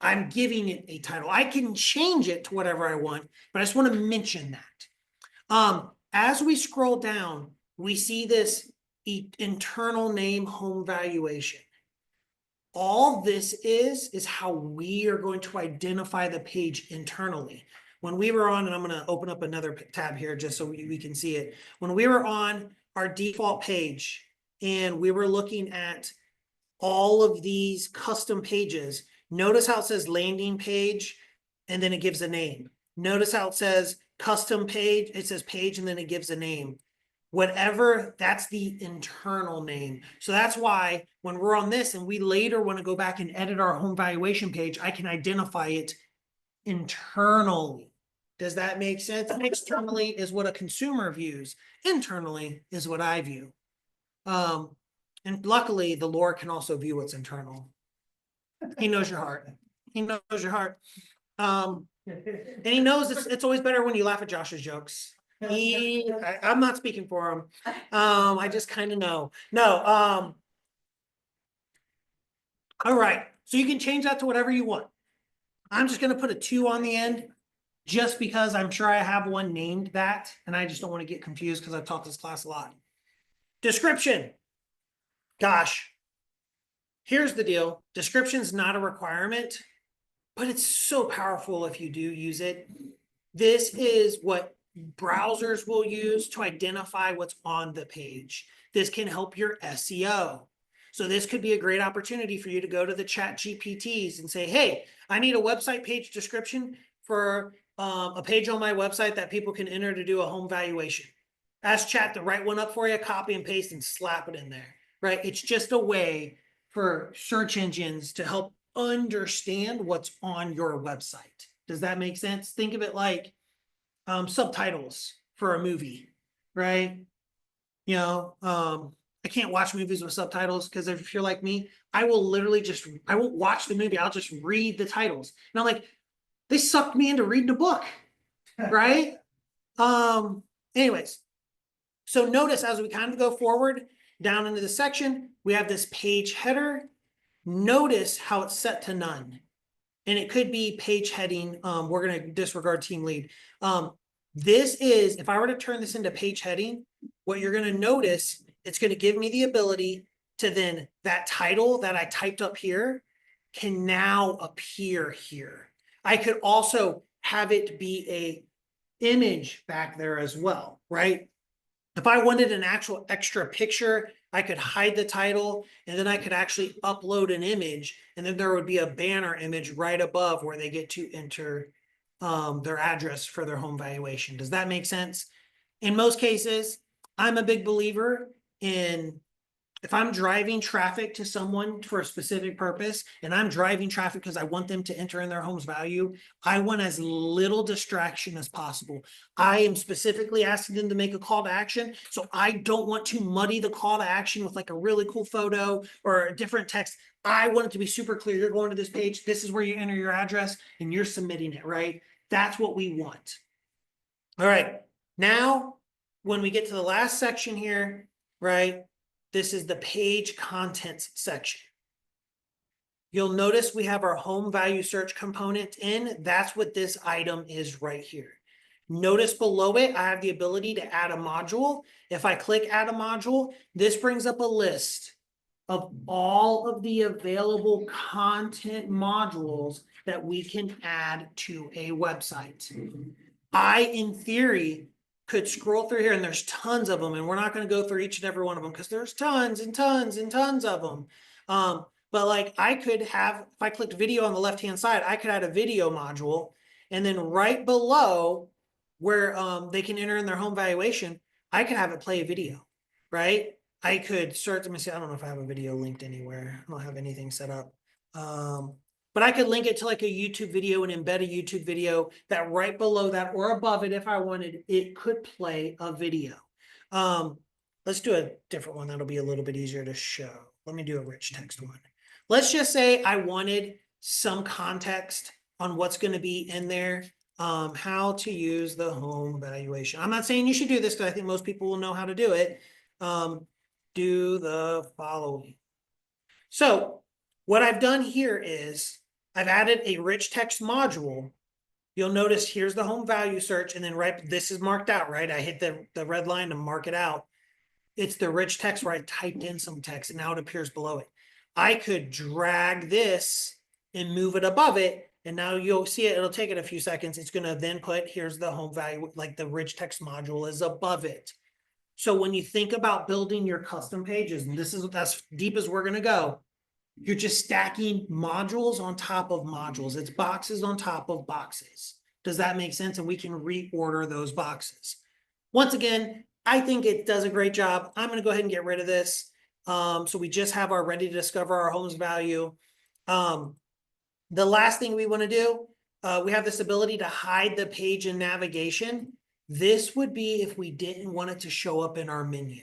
Speaker 1: I'm giving it a title. I can change it to whatever I want, but I just want to mention that. As we scroll down, we see this internal name home valuation. All this is how we are going to identify the page internally. When we were on, and I'm going to open up another tab here just so we can see it. When we were on our default page and we were looking at all of these custom pages, notice how it says landing page and then it gives a name. Notice how it says custom page, it says page and then it gives a name. Whatever, that's the internal name. So that's why when we're on this and we later want to go back and edit our home valuation page, I can identify it internally. Does that make sense? Externally is what a consumer views. Internally is what I view. And luckily the Lord can also view what's internal. He knows your heart. He knows your heart. And he knows it's always better when you laugh at Josh's jokes. I'm not speaking for him. I just kind of know. No, all right. So you can change that to whatever you want. I'm just gonna put a 2 on the end just because I'm sure I have one named that, and I just don't want to get confused because I've taught this class a lot. Description. Gosh, here's the deal. Description's not a requirement, but it's so powerful if you do use it. This is what browsers will use to identify what's on the page. This can help your SEO. So this could be a great opportunity for you to go to the chat GPTs and say, hey, I need a website page description for a page on my website that people can enter to do a home valuation. Ask chat to write one up for you, copy and paste and slap it in there, right? It's just a way for search engines to help understand what's on your website. Does that make sense? Think of it like subtitles for a movie, right? You know, I can't watch movies with subtitles because if you're like me, I will literally I won't watch the movie. I'll just read the titles. And I'm like, they sucked me into reading a book, right? Anyways, so notice as we kind of go forward down into the section, we have this page header. Notice how it's set to none. And it could be page heading. We're going to disregard team lead. This is, if I were to turn this into page heading, what you're going to notice, it's going to give me the ability to then, that title that I typed up here can now appear here. I could also have it be a image back there as well, right? If I wanted an actual extra picture, I could hide the title and then I could actually upload an image and then there would be a banner image right above where they get to enter their address for their home valuation. Does that make sense? In most cases, I'm a big believer in if I'm driving traffic to someone for a specific purpose and I'm driving traffic because I want them to enter in their home's value, I want as little distraction as possible. I am specifically asking them to make a call to action. So I don't want to muddy the call to action with like a really cool photo or a different text. I want it to be super clear. You're going to this page. This is where you enter your address and you're submitting it, right? That's what we want. All right. Now, when we get to the last section here, right? This is the page contents section. You'll notice we have our home value search component in. That's what this item is right here. Notice below it, I have the ability to add a module. If I click add a module, this brings up a list of all of the available content modules that we can add to a website. I, in theory, could scroll through here and there's tons of them and we're not going to go through each and every one of them because there's tons and tons and tons of them. But like I could have, if I clicked video on the left-hand side, I could add a video module and then right below where they can enter in their home valuation, I could have it play a video, right? I could search, let me see, I don't know if I have a video linked anywhere. I don't have anything set up. But I could link it to like a YouTube video and embed a YouTube video that right below that or above it, if I wanted, it could play a video. Let's do a different one. That'll be a little bit easier to show. Let me do a rich text one. Let's just say I wanted some context on what's going to be in there. How to use the home valuation. I'm not saying you should do this because I think most people will know how to do it. Do the following. So what I've done here is I've added a rich text module. You'll notice here's the home value search and then right, this is marked out, right? I hit the red line to mark it out. It's the rich text where I typed in some text and now it appears below it. I could drag this and move it above it. And now you'll see it, it'll take it a few seconds. It's gonna then put, here's the home value, like the rich text module is above it. So when you think about building your custom pages, and this is as deep as we're gonna go, you're just stacking modules on top of modules. It's boxes on top of boxes. Does that make sense? And we can reorder those boxes. Once again, I think it does a great job. I'm going to go ahead and get rid of this. So we just have our ready to discover our home's value. The last thing we want to do, we have this ability to hide the page in navigation. This would be if we didn't want it to show up in our menu.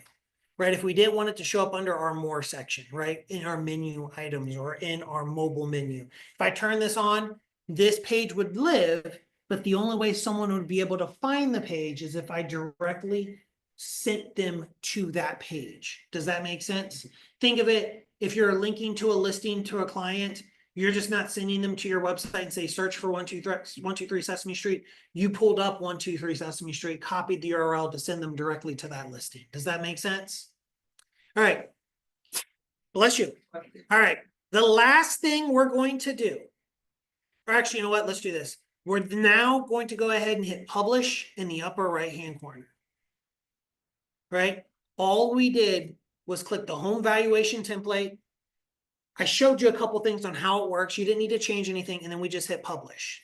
Speaker 1: right? If we didn't want it to show up under our more section, right? In our menu items or in our mobile menu. If I turn this on, this page would live, but the only way someone would be able to find the page is if I directly sent them to that page. Does that make sense? Think of it, if you're linking to a listing to a client, you're just not sending them to your website and say, search for 123 Sesame Street. You pulled up 123 Sesame Street, copied the URL to send them directly to that listing. Does that make sense? All right. Bless you. All right. The last thing we're going to do, or actually, you know what? Let's do this. We're now going to go ahead and hit publish in the upper right-hand corner. Right? All we did was click the home valuation template. I showed you a couple things on how it works. You didn't need to change anything, and then we just hit publish.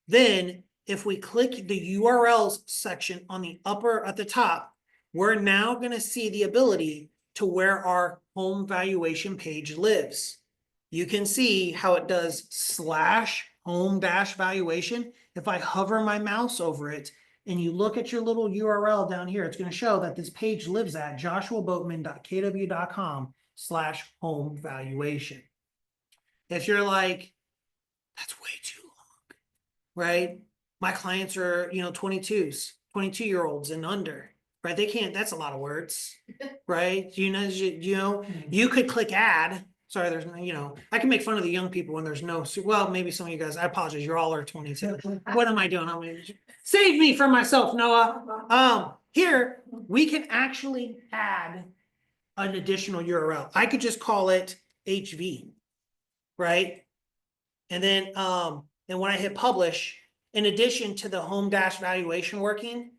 Speaker 1: Then, if we click the URLs section on the upper at the top, we're now going to see the ability to where our home valuation page lives. You can see how it does /home-valuation. If I hover my mouse over it and you look at your little URL down here, it's going to show that this page lives at joshuaboatman.kw.com/home valuation. If you're like, that's way too long, right? My clients are, 22s, 22-year-olds and under, right? They can't, that's a lot of words, right? You could click add. Sorry, there's no, I can make fun of the young people when there's no, well, maybe some of you guys, I apologize, you're all are 22. What am I doing? Save me from myself, Noah. Here, we can actually add an additional URL. I could just call it HV, right? And then, and when I hit publish, in addition to the home-valuation working,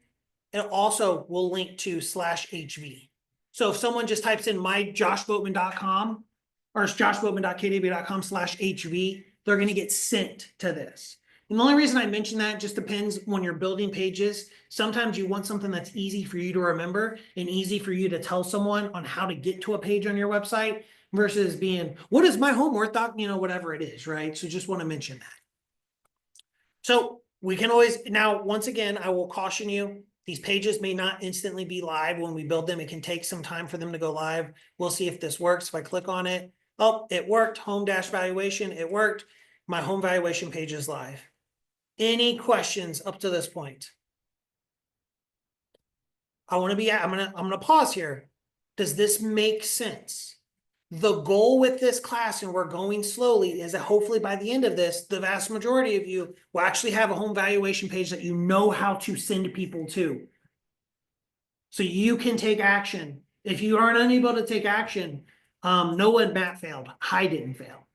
Speaker 1: it also will link to /HV. So if someone just types in myjoshboatman.com or joshboatman.kw.com/HV, they're going to get sent to this. And the only reason I mention that just depends when you're building pages. Sometimes you want something that's easy for you to remember and easy for you to tell someone on how to get to a page on your website versus being, what is my homework doc, whatever it is, right? So just want to mention that. So we can always, now, once again, I will caution you, these pages may not instantly be live when we build them. It can take some time for them to go live. We'll see if this works. If I click on it, oh, it worked. Home-valuation, it worked. My home valuation page is live. Any questions up to this point? I'm gonna pause here. Does this make sense? The goal with this class, and we're going slowly, is that hopefully by the end of this, the vast majority of you will actually have a home valuation page that you know how to send people to. So you can take action. If you aren't unable to take action, Noah and Matt failed. I didn't fail.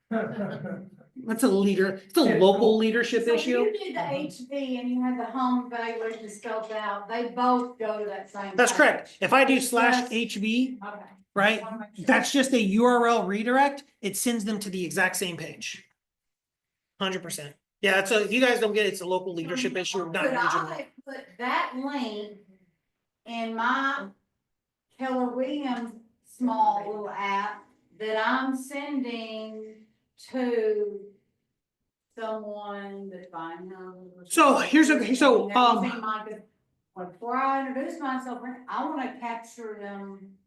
Speaker 1: That's a leader. It's a local leadership
Speaker 3: So if
Speaker 1: issue.
Speaker 3: you did the HV and you had the home valuation spelled out, they both go to that same.
Speaker 1: That's
Speaker 3: page.
Speaker 1: correct. If I do
Speaker 3: It's
Speaker 1: /HV,
Speaker 3: Okay.
Speaker 1: right,
Speaker 3: Just wanna make sure.
Speaker 1: that's just a URL redirect. It sends them to the exact same page. 100%. Yeah, so if you guys don't get it, it's a local leadership issue. Not
Speaker 3: Could
Speaker 1: regional.
Speaker 3: I put that link in my Keller Williams small little app that I'm sending to someone that's buying houses?
Speaker 1: So here's a, so,
Speaker 3: Before I introduce myself, I wanna capture them.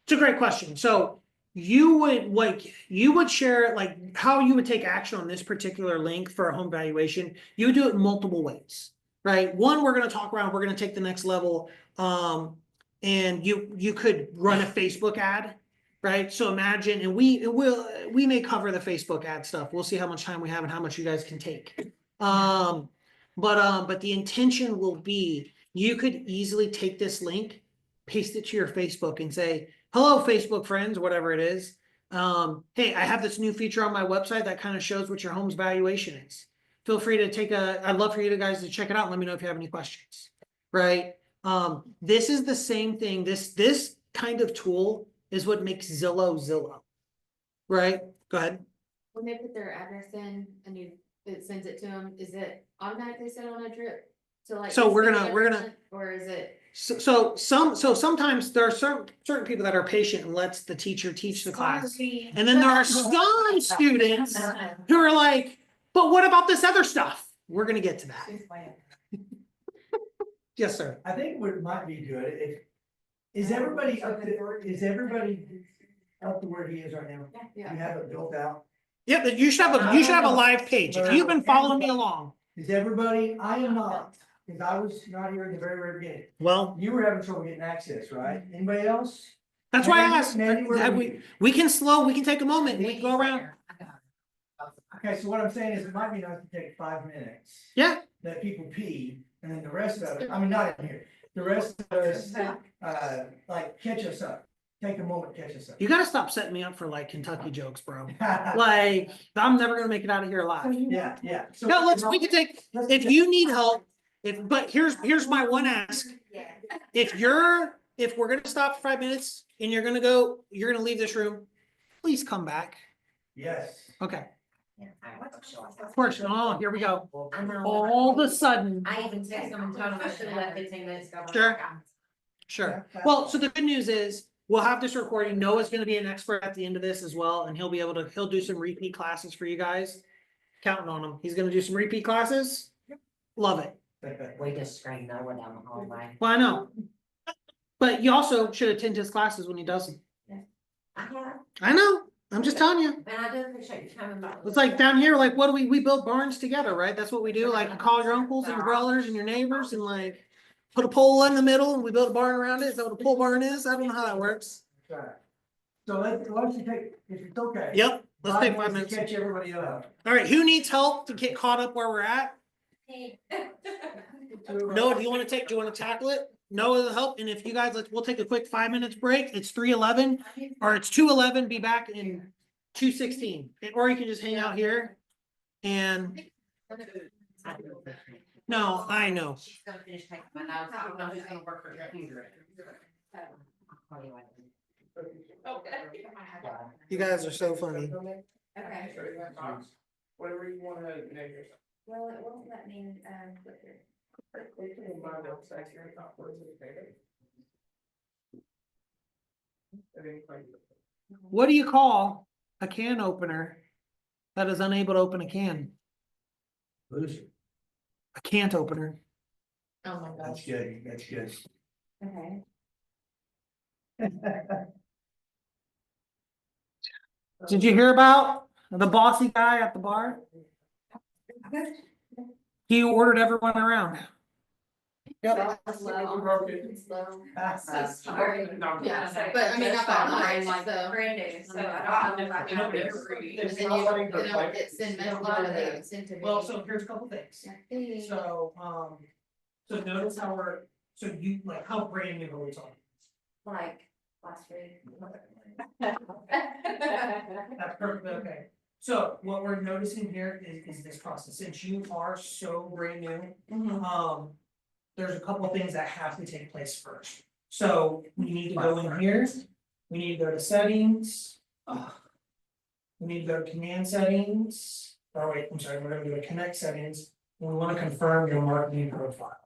Speaker 1: it's a great question. So you would share like how you would take action on this particular link for a home valuation. You would do it multiple ways, right? One, we're going to talk around, we're going to take the next level. And you could run a Facebook ad, right? So imagine, and we may cover the Facebook ad stuff. We'll see how much time we have and how much you guys can take. But the intention will be, you could easily take this link, paste it to your Facebook and say, hello, Facebook friends, whatever it is. Hey, I have this new feature on my website that kind of shows what your home's valuation is. Feel free to I'd love for you guys to check it out and let me know if you have any questions, right? This is the same thing. This kind of tool is what makes Zillow, right? Go ahead.
Speaker 4: When they put their address in and it sends it to them, is it automatically set on a drip? So like.
Speaker 1: So we're
Speaker 4: it's
Speaker 1: gonna-
Speaker 4: every month, or is it?
Speaker 1: So sometimes there are certain people that are patient and lets the teacher teach the class.
Speaker 3: Sorry.
Speaker 1: And then there are some students who are like, but what about this other stuff? We're gonna get to that. Yes, sir.
Speaker 2: I think what might be good, Is everybody up to where he is right now? You
Speaker 4: Yeah.
Speaker 2: have it built out?
Speaker 1: Yep, but you should have a live page. If you've been following me along,
Speaker 2: Is everybody, I am not, because I was not here at the very beginning.
Speaker 1: well,
Speaker 2: You were having trouble getting access, right? Anybody else?
Speaker 1: that's why I
Speaker 2: Mandy-
Speaker 1: asked.
Speaker 2: Mandy, where
Speaker 1: Have
Speaker 2: were
Speaker 1: we
Speaker 2: you?
Speaker 1: we can take a moment and we can go around.
Speaker 2: Okay, so what I'm saying is it might be nice to take 5 minutes.
Speaker 1: Yeah,
Speaker 2: Let people pee, and then the rest of it, I mean, not in here, the rest of us, like, catch us up. Take a moment, catch us up.
Speaker 1: you gotta stop setting me up for like Kentucky jokes, bro. Like, I'm never gonna make it out of here alive.
Speaker 2: Yeah, yeah. So-
Speaker 1: No, we can take, if you need help, but here's my one ask. If we're gonna stop for 5 minutes and you're gonna leave this room, please come back.
Speaker 2: Yes.
Speaker 1: Okay, of course, oh, here we go. All of a sudden,
Speaker 5: I even text them and told them I should have left 15 minutes ago.
Speaker 1: Sure. sure. Well, so the good news is, we'll have this recording. Noah's gonna be an expert at the end of this as well, and he'll do some repeat classes for you guys. Counting on him. He's gonna do some repeat classes. Love it.
Speaker 5: We just screamed Noah down the hallway.
Speaker 1: Well, I know. But you also should attend his classes when he does them.
Speaker 5: I have,
Speaker 1: I know, I'm just telling you.
Speaker 5: and I do appreciate you coming by.
Speaker 1: It's like down here, like, what do we build barns together, right? That's what we do, like, you call your uncles and your brothers and your neighbors and like. Put a pole in the middle and we build a barn around it. Is that what a pole barn is? I don't know how that works.
Speaker 2: Right. So why don't you take, if it's okay.
Speaker 1: Yep, let's take 5
Speaker 2: to
Speaker 1: minutes.
Speaker 2: Catch everybody up.
Speaker 1: All right, who needs help to get caught up where we're at? Noah, do you wanna tackle it? Noah will help, and if you guys, we'll take a quick 5 minutes break. It's 3:11, or it's 2:11, be back in 2:16. Or you can just hang out here. And, no, I know.
Speaker 5: She's gonna finish taking my notes. I don't know who's gonna work her computer. I'll tell you what.
Speaker 1: You guys are so funny.
Speaker 4: Okay,
Speaker 2: Whatever you wanna name yourself.
Speaker 4: well, it won't let me, click it.
Speaker 1: What do you call a can opener that is unable to open a can?
Speaker 2: Loser.
Speaker 1: A can't opener.
Speaker 4: Oh my
Speaker 2: That's
Speaker 4: gosh,
Speaker 2: good, that's good.
Speaker 4: okay.
Speaker 1: Did you hear about the bossy guy at the bar? He ordered everyone around. Yep.
Speaker 4: Slow.
Speaker 5: Sorry.
Speaker 4: Yeah, but I mean, not that much, so.
Speaker 5: Granddad, so I don't know if I can.
Speaker 4: And then you don't get send a lot of them sent to me.
Speaker 1: Well, so here's a couple things.
Speaker 4: Yeah.
Speaker 1: So, so notice how how brand new are we talking?
Speaker 5: Like last week.
Speaker 1: That's perfectly okay. So what we're noticing here is this process, since you are so brand new, there's a couple of things that have to take place first. So we need to go in here, we need to go to settings. We need to go to command settings, oh wait, I'm sorry, we're gonna go to connect settings, and we wanna confirm your marketing profile.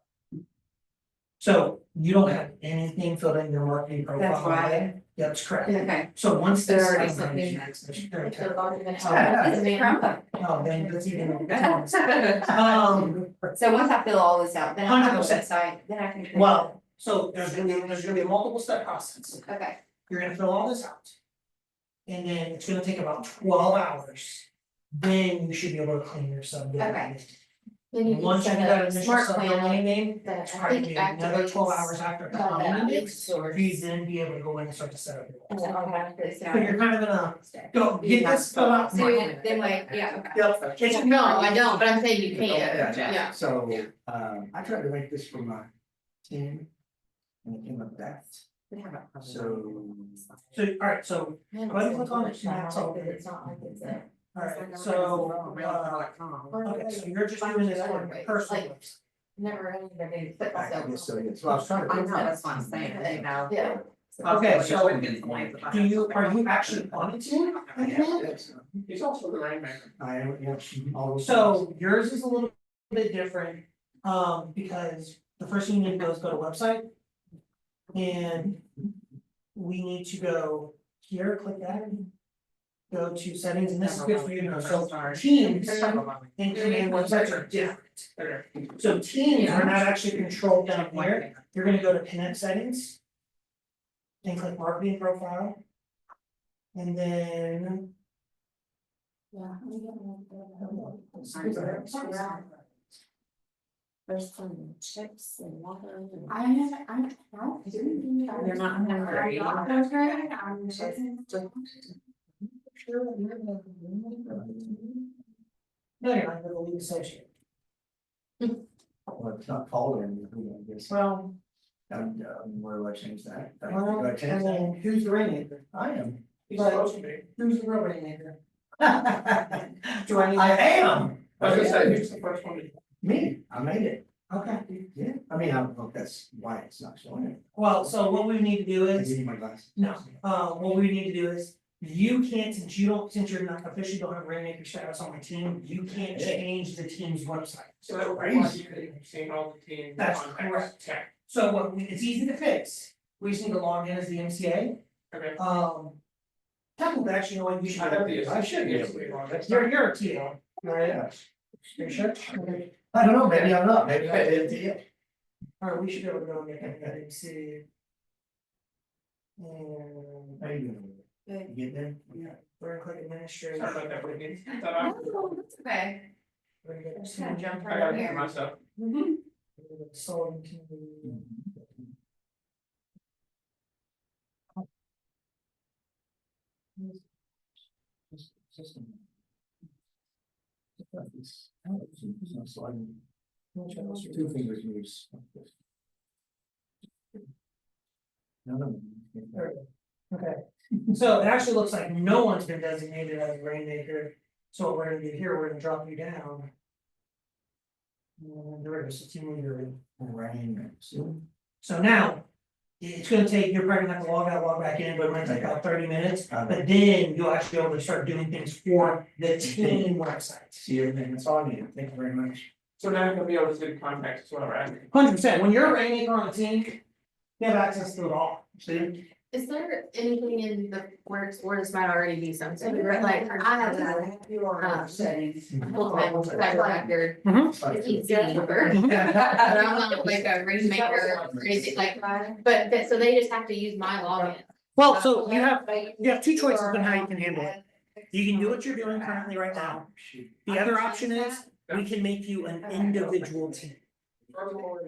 Speaker 1: So you don't have anything filled in your marketing profile.
Speaker 5: That's right.
Speaker 1: Yeah, that's correct.
Speaker 5: Okay.
Speaker 1: So once
Speaker 4: There
Speaker 1: this.
Speaker 4: already
Speaker 1: is
Speaker 4: something-
Speaker 1: very
Speaker 4: It's a
Speaker 1: terrible.
Speaker 4: lot of them.
Speaker 5: This is Chromebook.
Speaker 1: Oh, then that's even.
Speaker 5: So once I fill all this out, then I have a
Speaker 1: 100%.
Speaker 5: website, then I can.
Speaker 1: Well, so there's gonna be a multiple step process.
Speaker 5: Okay,
Speaker 1: You're gonna fill all this out. And then it's gonna take about 12 hours. Then you should be able to clean your sub.
Speaker 5: Okay.
Speaker 4: Then you can
Speaker 1: Once you
Speaker 4: send
Speaker 1: got
Speaker 4: a
Speaker 1: initial
Speaker 4: smart
Speaker 1: sub
Speaker 4: plan
Speaker 1: name,
Speaker 4: that
Speaker 1: it's
Speaker 4: I
Speaker 1: probably
Speaker 4: think
Speaker 1: gonna be another 12
Speaker 4: activates.
Speaker 1: hours after
Speaker 4: all that
Speaker 1: cleaning
Speaker 4: big
Speaker 1: it,
Speaker 4: source.
Speaker 1: for you then be able to go in and start to set up your.
Speaker 4: And then I'll have this
Speaker 1: So
Speaker 4: out.
Speaker 1: you're kind of in a, go, get this filled out.
Speaker 4: So
Speaker 5: then wait, yeah, okay.
Speaker 1: Yep. It's-
Speaker 4: No, I don't, but I'm saying you can, yeah.
Speaker 2: So, I tried to make this for my team. And it came up that, so.
Speaker 1: So, alright, so,
Speaker 4: Man,
Speaker 1: Why don't you
Speaker 4: it's
Speaker 1: click on
Speaker 4: much
Speaker 1: it?
Speaker 4: now,
Speaker 1: It's all
Speaker 4: but
Speaker 1: good.
Speaker 4: it's not like it's a.
Speaker 1: alright, so, okay, so you're just doing this on your personal website.
Speaker 4: Never anybody put
Speaker 2: I
Speaker 4: myself.
Speaker 2: guess so, yes, well, I was trying to.
Speaker 5: I know, that's what I'm saying, you know.
Speaker 4: Yeah.
Speaker 1: Okay, so are you actually on it too?
Speaker 2: Yes. He's also the rainmaker. I am, yeah, all those.
Speaker 1: So yours is a little bit different, because the first thing you need to do is go to website. And we need to go here, click that. Go to settings, and this is good for you to know, so teams and command websites are different. So teams are not actually controlled down here, you're gonna go to connect settings. and click marketing profile. And then.
Speaker 4: Yeah. There's some chips and water.
Speaker 5: You're not hungry.
Speaker 1: No, you're not, it'll leave associate.
Speaker 2: Well, it's not called or anything, I guess.
Speaker 1: Well,
Speaker 2: Where do I change that? Do
Speaker 1: well,
Speaker 2: I
Speaker 1: and
Speaker 2: change that?
Speaker 1: then who's the rainmaker?
Speaker 2: I am.
Speaker 1: But who's the real rainmaker? Do I need?
Speaker 2: I am.
Speaker 5: who's the first one?
Speaker 2: Me, I made it.
Speaker 1: Okay,
Speaker 2: Yeah, I mean, I, well, that's why it's not showing it.
Speaker 1: well, so what we need to do
Speaker 2: I
Speaker 1: is,
Speaker 2: give you my glasses.
Speaker 1: no, what we need to do is. You can't, since you're not officially don't have rainmaker status on the team, you can't change the team's website.
Speaker 5: So that would be like you could have seen all the team.
Speaker 1: That's
Speaker 5: contacts.
Speaker 1: correct.
Speaker 5: Okay.
Speaker 1: So it's easy to fix, we just need to log in as the MCA,
Speaker 5: Okay.
Speaker 1: technically, actually, you know what, you should.
Speaker 2: I should be able to.
Speaker 1: You're a TL, right?
Speaker 2: Yeah.
Speaker 1: You sure? Okay.
Speaker 2: I don't know, maybe I'm not, maybe I did to you.
Speaker 1: Alright, we should be able to go and get that MC. And,
Speaker 2: How you doing? You get there?
Speaker 1: yeah, we're gonna click administrator.
Speaker 5: Sorry about that, Whitney. Thought I
Speaker 3: That's okay.
Speaker 1: We're gonna get
Speaker 3: Just gonna jump
Speaker 5: I
Speaker 3: right
Speaker 5: gotta
Speaker 3: in
Speaker 5: hear
Speaker 3: here.
Speaker 5: myself.
Speaker 1: Solid team.
Speaker 2: System. Two fingers moves. No.
Speaker 1: Okay, so it actually looks like no one's been designated as a rainmaker, so what we're gonna do here, we're gonna drop you down. And there it is, the team leader.
Speaker 2: Rain.
Speaker 1: So now, it's gonna take, you're probably gonna have to log out, log back in, but it might take about 30 minutes, but then you'll actually be able to start doing things for the team website.
Speaker 2: See everything, that's all I need, thank you very much.
Speaker 5: So now I'm gonna be able to do contacts as well, right?
Speaker 1: 100%, when you're a rainmaker on a team, you have access to it all, see?
Speaker 4: Is there anything in the works or this might already be something, like I have a
Speaker 2: Settings.
Speaker 4: full-time cyber record.
Speaker 1: Mhm.
Speaker 4: It's easy, but I'm not like a rainmaker or anything like that, but so they just have to use my login.
Speaker 1: Well, so you have two choices on how you can handle it. You can do what you're doing currently right now. The other option is, we can make you an individual team.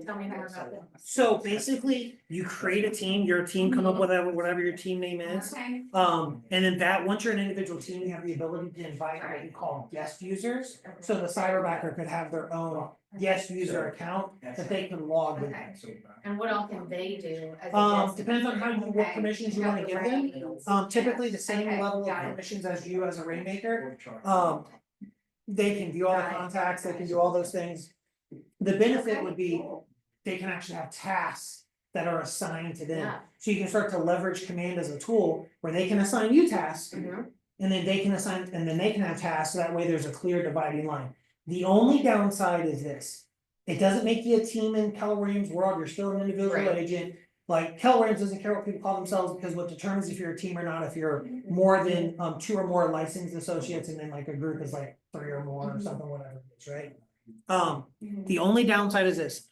Speaker 4: Tell me more about that.
Speaker 1: So basically, you create a team, your team come up with whatever your team name is.
Speaker 3: Okay.
Speaker 1: And then that, once you're an individual team, you have the ability to invite what you call guest users. So the cyberbacker could have their own guest user account that they can log with.
Speaker 3: Okay.
Speaker 4: And what all can they do as a guest?
Speaker 1: Depends on how you, what permissions you wanna give them. Typically the same
Speaker 3: Okay,
Speaker 1: level of
Speaker 3: got it.
Speaker 1: permissions as you as a rainmaker. They can view all the contacts, they can do all those things. The benefit would be, they can actually have tasks that are assigned to them.
Speaker 4: Yeah.
Speaker 1: So you can start to leverage command as a tool where they can assign you tasks.
Speaker 4: Mhm.
Speaker 1: And then they can assign, and then they can have tasks, so that way there's a clear dividing line. The only downside is this. It doesn't make you a team in Keller Williams world, you're still an individual
Speaker 4: Right.
Speaker 1: agent. Like Keller Williams doesn't care what people call themselves, because what determines if you're a team or not, if you're more than two or more licensed associates, and then like a group is like 3 or more or something, whatever it is, right? The only downside is this,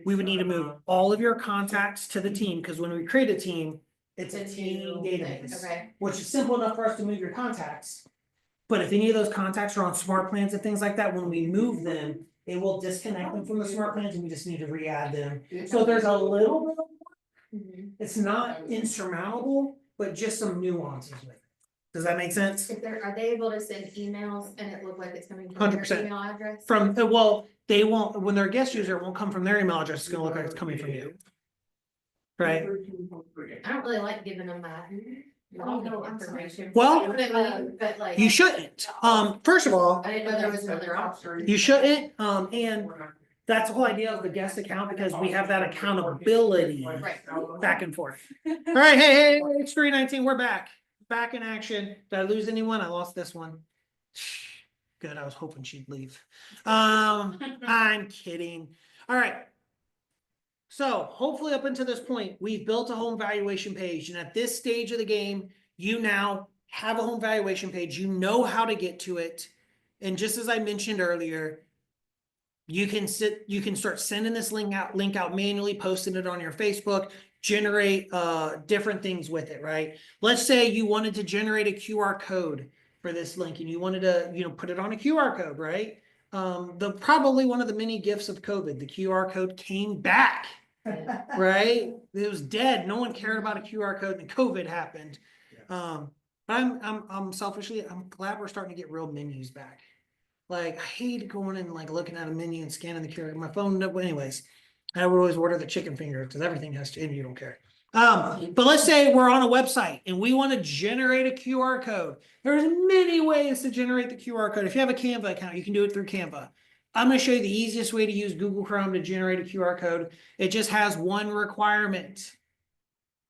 Speaker 1: we would need to move all of your contacts to the team, because when we create a team, it's a team database.
Speaker 4: Okay,
Speaker 1: Which is simple enough for us to move your contacts. But if any of those contacts are on smart plans and things like that, when we move them, it will disconnect them from the smart plans and we just need to re-add them. So there's a little bit of,
Speaker 4: Mhm.
Speaker 1: it's not insurmountable, but just some nuances with it. Does that make sense?
Speaker 4: If they're, are they able to send emails and it look like it's coming from their
Speaker 1: 100%.
Speaker 4: email address?
Speaker 1: From, well, they won't, when they're a guest user, it won't come from their email address, it's gonna look like it's coming from you. Right?
Speaker 4: I don't really like giving them that. login information.
Speaker 1: Well,
Speaker 4: But like.
Speaker 1: You shouldn't, first of all,
Speaker 4: I didn't know there was another option.
Speaker 1: you shouldn't, and that's the whole idea of the guest account, because we have that accountability
Speaker 4: Right.
Speaker 1: back and forth. All right, hey, it's 3:19, we're back in action. Did I lose anyone? I lost this one. Good, I was hoping she'd leave. I'm kidding. All right. So hopefully up until this point, we've built a home valuation page, and at this stage of the game, you now have a home valuation page, you know how to get to it. And just as I mentioned earlier, you can start sending this link out manually, posting it on your Facebook. generate different things with it, right? Let's say you wanted to generate a QR code for this link and you wanted to, put it on a QR code, right? Probably one of the many gifts of COVID, the QR code came back, right? It was dead. No one cared about a QR code and COVID happened. But I'm selfishly, I'm glad we're starting to get real menus back. Like, I hate going and like looking at a menu and scanning the QR. My phone, anyways, I would always order the chicken finger because everything has to, and you don't care. But let's say we're on a website and we want to generate a QR code. There's many ways to generate the QR code. If you have a Canva account, you can do it through Canva. I'm going to show you the easiest way to use Google Chrome to generate a QR code. It just has one requirement.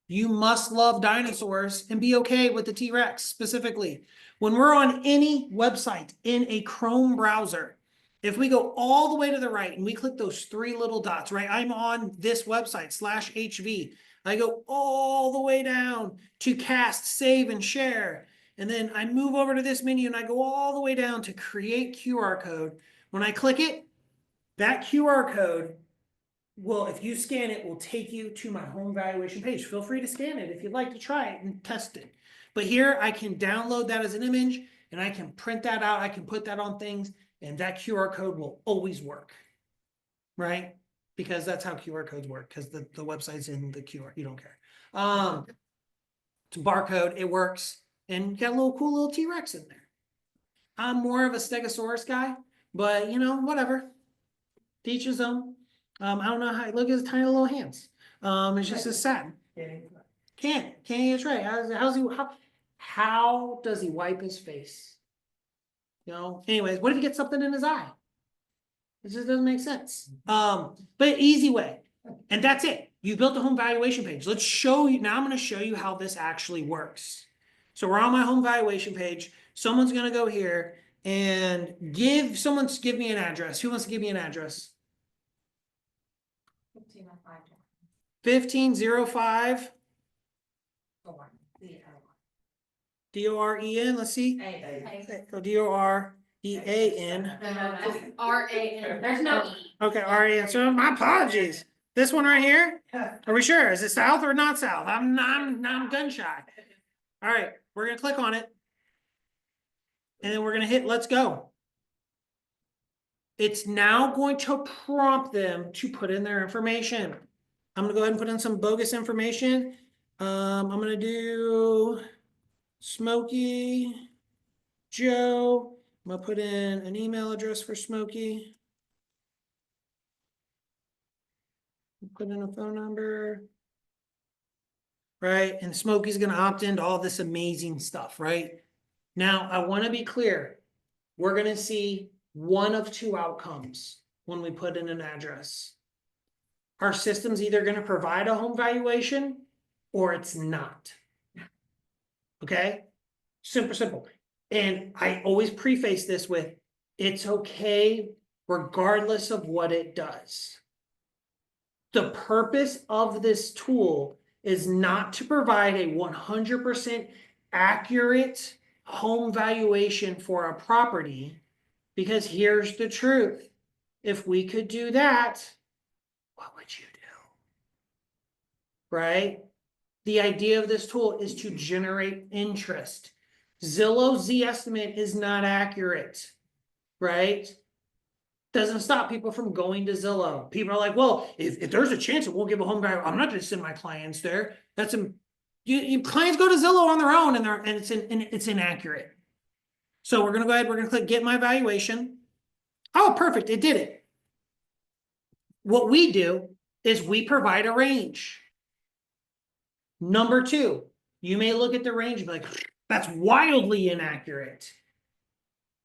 Speaker 1: You must love dinosaurs and be okay with the T-Rex specifically. When we're on any website in a Chrome browser, if we go all the way to the right and we click those three little dots, right? I'm on this website /HV. I go all the way down to cast, save, and share. And then I move over to this menu and I go all the way down to create QR code. When I click it, that QR code well, if you scan it, will take you to my home valuation page. Feel free to scan it if you'd like to try it and test it. But here I can download that as an image and I can print that out. I can put that on things and that QR code will always work, right? Because that's how QR codes work because the website's in the QR. You don't care. It's a barcode. It works. And you got a cool little T-Rex in there. I'm more of a Stegosaurus guy, but whatever. To each his own. I don't know how, look at his tiny little hands. It's just a satin. Can't get right. How does he wipe his face? Anyways, what if he gets something in his eye? It just doesn't make sense. But easy way. And that's it. You built a home valuation page. Let's show you, now I'm going to show you how this actually works. So we're on my home valuation page. Someone's going to go here and give me an address. Who wants to give me an address? 1505 Doren. Let's see. Dorean.
Speaker 4: RAN, there's no E.
Speaker 1: Okay, RAN. So my apologies. This one right here. Are we sure? Is it south or not south? I'm gun shy. All right, we're gonna click on it, and then we're gonna hit let's go. It's now going to prompt them to put in their information. I'm gonna go ahead and put in some bogus information. I'm gonna do Smokey Joe. I'm gonna put in an email address for Smokey. Put in a phone number. Right, and Smokey's gonna opt into all this amazing stuff, right? Now, I wanna be clear. We're gonna see one of two outcomes when we put in an address. Our system's either going to provide a home valuation or it's not. Okay? Super simple. And I always preface this with, it's okay regardless of what it does. The purpose of this tool is not to provide a 100% accurate home valuation for a property, because here's the truth. If we could do that, what would you do? Right? The idea of this tool is to generate interest. Zillow's Z-estimate is not accurate, right? Doesn't stop people from going to Zillow. People are like, well, if there's a chance it won't give a home value, I'm not going to send my clients there. That's clients go to Zillow on their own and it's inaccurate. So we're going to go ahead. We're going to click get my valuation. Oh, perfect. It did it. What we do is we provide a range. Number two, you may look at the range and be like, that's wildly inaccurate.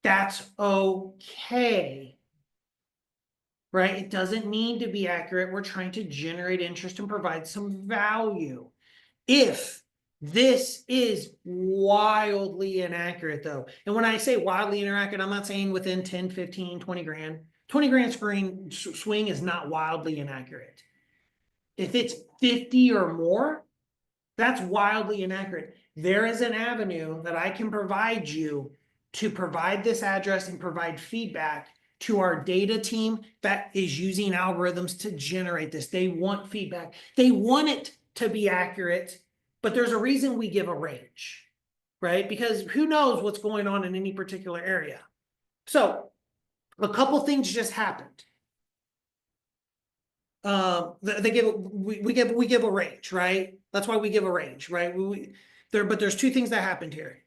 Speaker 1: That's okay. Right? It doesn't need to be accurate. We're trying to generate interest and provide some value. If this is wildly inaccurate though, and when I say wildly inaccurate, I'm not saying within 10, 15, 20 grand. 20 grand swing is not wildly inaccurate. If it's 50 or more, that's wildly inaccurate. There is an avenue that I can provide you to provide this address and provide feedback to our data team that is using algorithms to generate this. They want feedback. They want it to be accurate, but there's a reason we give a range, right? Because who knows what's going on in any particular area. So a couple things just happened. They give, we give a range, right? That's why we give a range, right? But there's two things that happened here.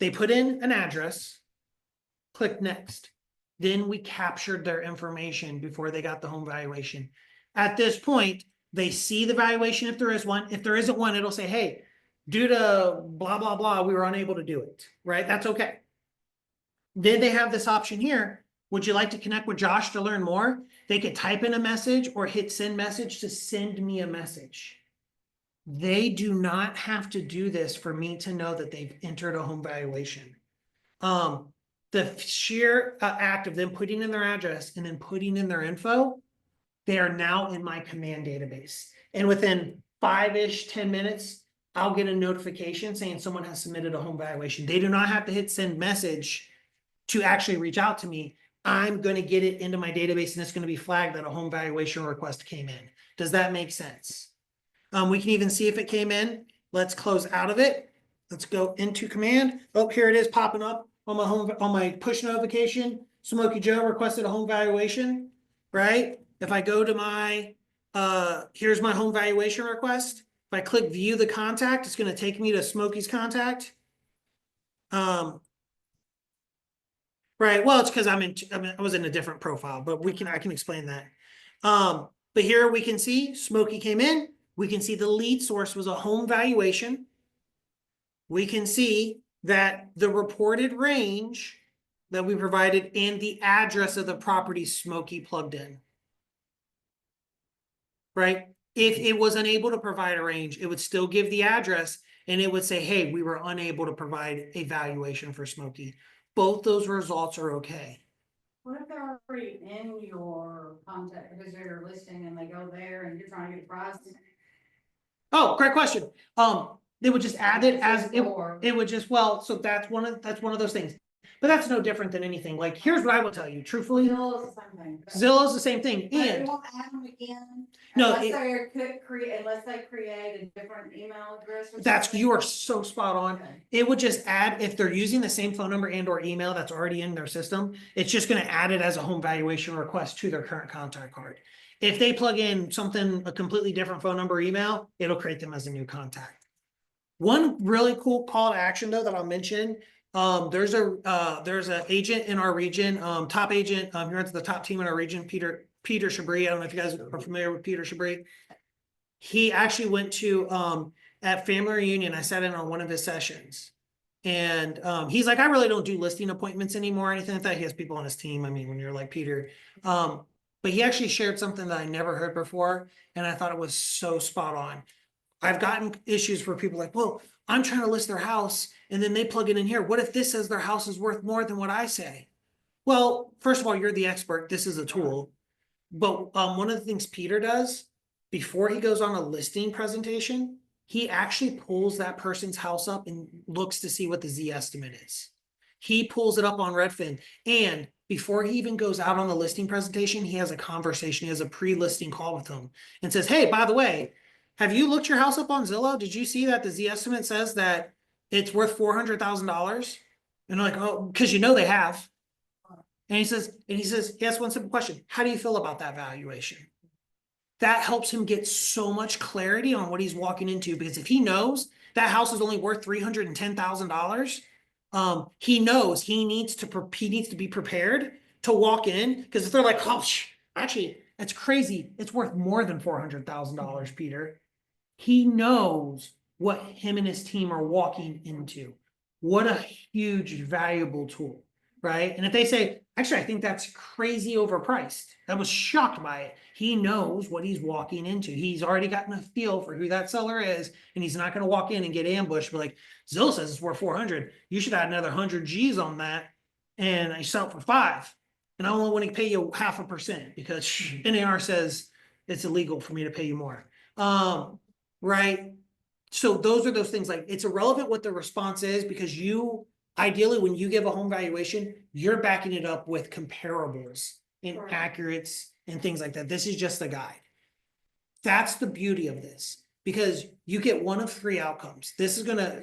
Speaker 1: They put in an address, click next. Then we captured their information before they got the home valuation. At this point, they see the valuation if there is one. If there isn't one, it'll say, hey, due to blah, blah, blah, we were unable to do it, right? That's okay. Then they have this option here. Would you like to connect with Josh to learn more? They could type in a message or hit send message to send me a message. They do not have to do this for me to know that they've entered a home valuation. The sheer act of them putting in their address and then putting in their info, they are now in my command database. And within 5-ish, 10 minutes, I'll get a notification saying someone has submitted a home valuation. They do not have to hit send message to actually reach out to me. I'm going to get it into my database and it's going to be flagged that a home valuation request came in. Does that make sense? We can even see if it came in. Let's close out of it. Let's go into command. Oh, here it is popping up on my on my push notification. Smokey Joe requested a home valuation, right? If I go to my, here's my home valuation request. If I click view the contact, it's going to take me to Smokey's contact. Right. Well, it's because I was in a different profile, but I can explain that. But here we can see Smokey came in. We can see the lead source was a home valuation. We can see that the reported range that we provided and the address of the property Smokey plugged in. Right? If it was unable to provide a range, it would still give the address and it would say, hey, we were unable to provide a valuation for Smokey. Both those results are okay.
Speaker 3: What if they're already in your contact, because they're listing and they go there and you're trying to get a price?
Speaker 1: Oh, great question. They would just add it as
Speaker 3: Or-
Speaker 1: it would just, well, so that's one of those things. But that's no different than anything. Like, here's what I will tell you, truthfully.
Speaker 3: Zillow's the same thing.
Speaker 1: Zillow's the same thing.
Speaker 3: But
Speaker 1: And
Speaker 3: you won't add them again?
Speaker 1: No,
Speaker 3: Unless they create a different email address or
Speaker 1: that's,
Speaker 3: something?
Speaker 1: you are so spot on.
Speaker 3: Okay.
Speaker 1: It would just add, if they're using the same phone number and or email that's already in their system, it's just gonna add it as a home valuation request to their current contact card. If they plug in something, a completely different phone number or email, it'll create them as a new contact. One really cool call to action though that I'll mention, there's a agent in our region, top agent, here at the top team in our region, Peter Chabris. I don't know if you guys are familiar with Peter Chabris. He actually went to, at family reunion, I sat in on one of his sessions. And he's like, I really don't do listing appointments anymore or anything like that. He has people on his team. I mean, when you're like Peter. But he actually shared something that I never heard before. And I thought it was so spot on. I've gotten issues where people are like, well, I'm trying to list their house and then they plug it in here. What if this says their house is worth more than what I say? Well, first of all, you're the expert. This is a tool. But one of the things Peter does before he goes on a listing presentation, he actually pulls that person's house up and looks to see what the Z estimate is. He pulls it up on Redfin, and before he even goes out on the listing presentation, he has a conversation. He has a pre-listing call with them and says, hey, by the way, have you looked your house up on Zillow? Did you see that the Z estimate says that it's worth $400,000? And they're like, oh, because you know they have. And he says, he asks one simple question. How do you feel about that valuation? That helps him get so much clarity on what he's walking into, because if he knows that house is only worth $310,000, he knows he needs to be prepared to walk in. Because if they're like, oh, actually, that's crazy. It's worth more than $400,000, Peter. He knows what him and his team are walking into. What a huge, valuable tool, right? And if they say, actually, I think that's crazy overpriced, I was shocked by it. He knows what he's walking into. He's already gotten a feel for who that seller is, and he's not going to walk in and get ambushed. But like, Zillow says it's worth 400. You should add another 100 G's on that, and I sell it for 5. And I only want to pay you 0.5% because NAR says it's illegal for me to pay you more. Right? So those are those things. Like, it's irrelevant what the response is, because you ideally, when you give a home valuation, you're backing it up with comparables and
Speaker 3: Right.
Speaker 1: accurates and things like that. This is just a guide. That's the beauty of this. because you get one of three outcomes. This is gonna,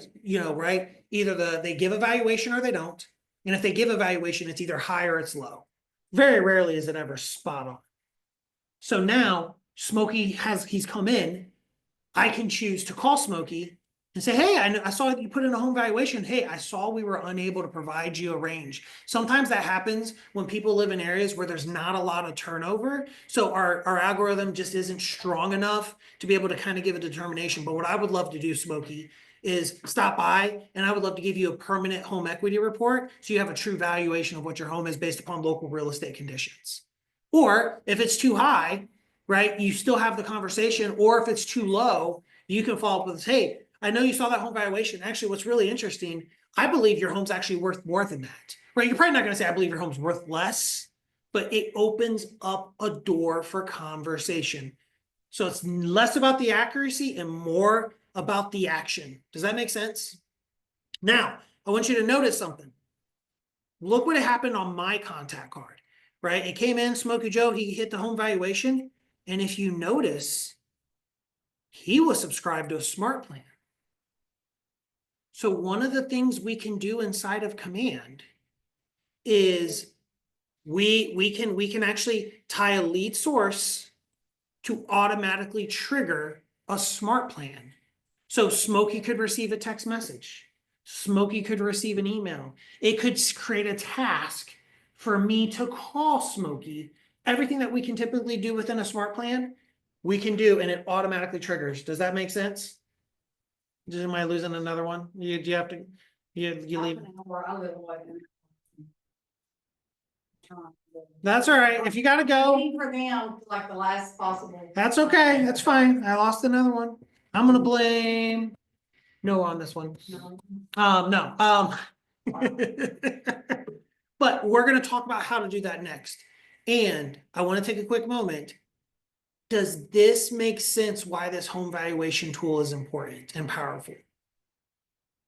Speaker 1: right? Either they give evaluation or they don't. And if they give evaluation, it's either high or it's low. Very rarely is it ever spot on. So now he's come in. I can choose to call Smokey and say, hey, I saw you put in a home valuation. Hey, I saw we were unable to provide you a range. Sometimes that happens when people live in areas where there's not a lot of turnover. So our algorithm just isn't strong enough to be able to kind of give a determination. But what I would love to do, Smokey, is stop by and I would love to give you a permanent home equity report so you have a true valuation of what your home is based upon local real estate conditions. Or if it's too high, right, you still have the conversation, or if it's too low, you can follow up with, hey, I know you saw that home valuation. Actually, what's really interesting, I believe your home's actually worth more than that, right? You're probably not going to say, I believe your home's worth less, but it opens up a door for conversation. So it's less about the accuracy and more about the action. Does that make sense? Now, I want you to notice something. Look what happened on my contact card, right? It came in, Smokey Joe, he hit the home valuation. And if you notice, he was subscribed to a smart plan. So one of the things we can do inside of Command is we can actually tie a lead source to automatically trigger a smart plan. So Smokey could receive a text message. Smokey could receive an email. It could create a task for me to call Smokey. Everything that we can typically do within a smart plan, we can do, and it automatically triggers. Does that make sense? Am I losing another one? You have to, you leave.
Speaker 3: Where I live away.
Speaker 1: That's all right. If you gotta go,
Speaker 3: Waiting for them like the last possible.
Speaker 1: that's okay. That's fine. I lost another one. I'm gonna blame no on this one.
Speaker 3: No.
Speaker 1: No. But we're gonna talk about how to do that next. And I want to take a quick moment. Does this make sense why this home valuation tool is important and powerful?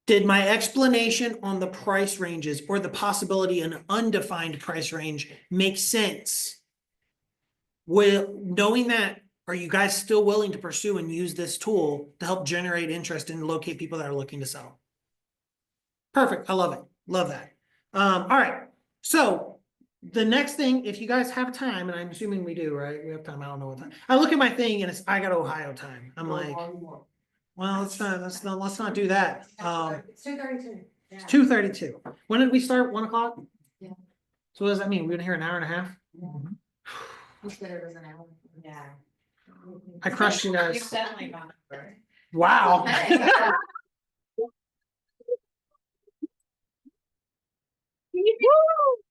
Speaker 1: Did my explanation on the price ranges or the possibility an undefined price range make sense? Well, knowing that, are you guys still willing to pursue and use this tool to help generate interest and locate people that are looking to sell? Perfect. I love it. Love that. All right. So the next thing, if you guys have time, and I'm assuming we do, right? We have time. I don't know what time. I look at my thing and I got Ohio time. I'm like, well, let's not do that.
Speaker 3: It's 2:32.
Speaker 1: It's 2:32. When did we start? 1 o'clock?
Speaker 4: Yeah.
Speaker 1: So what does that mean? We're gonna hear an hour and a half?
Speaker 4: You said it was an hour.
Speaker 3: Yeah.
Speaker 1: I crushed you
Speaker 5: You
Speaker 1: guys.
Speaker 5: definitely got it.
Speaker 1: Wow.
Speaker 3: Can you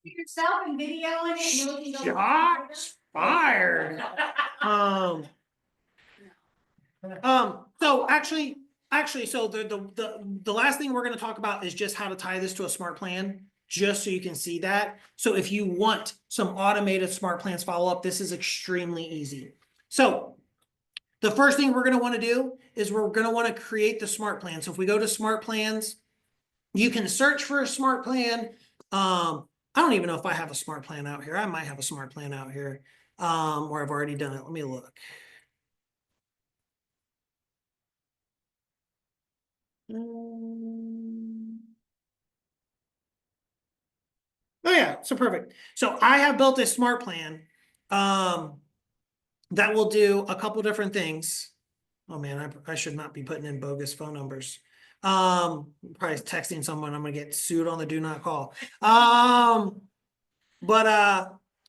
Speaker 3: do yourself and videoing it? and looking over-
Speaker 1: Shots fired. So actually, so the last thing we're gonna talk about is just how to tie this to a smart plan, just so you can see that. So if you want some automated smart plans follow-up, this is extremely easy. So the first thing we're gonna wanna do is we're gonna wanna create the smart plan. So if we go to smart plans, you can search for a smart plan. I don't even know if I have a smart plan out here. I might have a smart plan out here, or I've already done it. Let me look. Oh yeah, so perfect. So I have built a smart plan that will do a couple different things. Oh man, I should not be putting in bogus phone numbers. Probably texting someone, I'm gonna get sued on the do not call.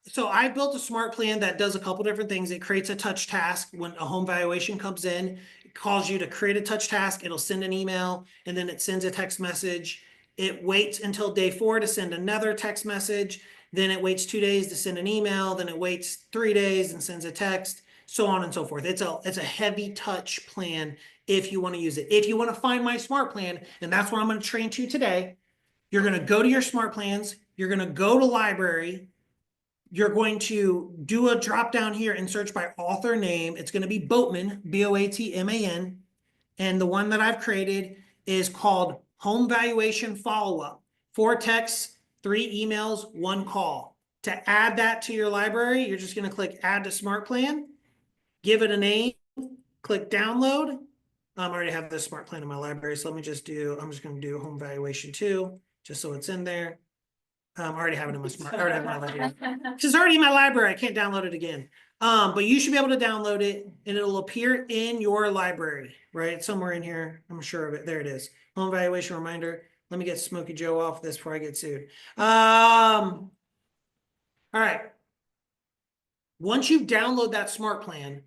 Speaker 1: So I built a smart plan that does a couple different things. It creates a touch task when a home valuation comes in. It calls you to create a touch task. It'll send an email and then it sends a text message. It waits until day 4 to send another text message. Then it waits 2 days to send an email. Then it waits 3 days and sends a text, so on and so forth. It's a heavy touch plan if you want to use it. If you want to find my smart plan, and that's what I'm going to train to today, you're going to go to your smart plans. You're going to go to library. You're going to do a drop down here and search by author name. It's going to be Boatman, Boatman. And the one that I've created is called Home Valuation Follow-Up. 4 texts, 3 emails, 1 call. To add that to your library, you're just going to click Add to Smart Plan, give it a name, click Download, I already have this smart plan in my library, so let me just do, I'm just gonna do home valuation 2, just so it's in there. I already have it in my smart, I already have it in my library. It's already in my library, I can't download it again. But you should be able to download it and it'll appear in your library, right? Somewhere in here, I'm sure of it. There it is. Home valuation reminder. Let me get Smokey Joe off this before I get sued. All right. Once you download that smart plan,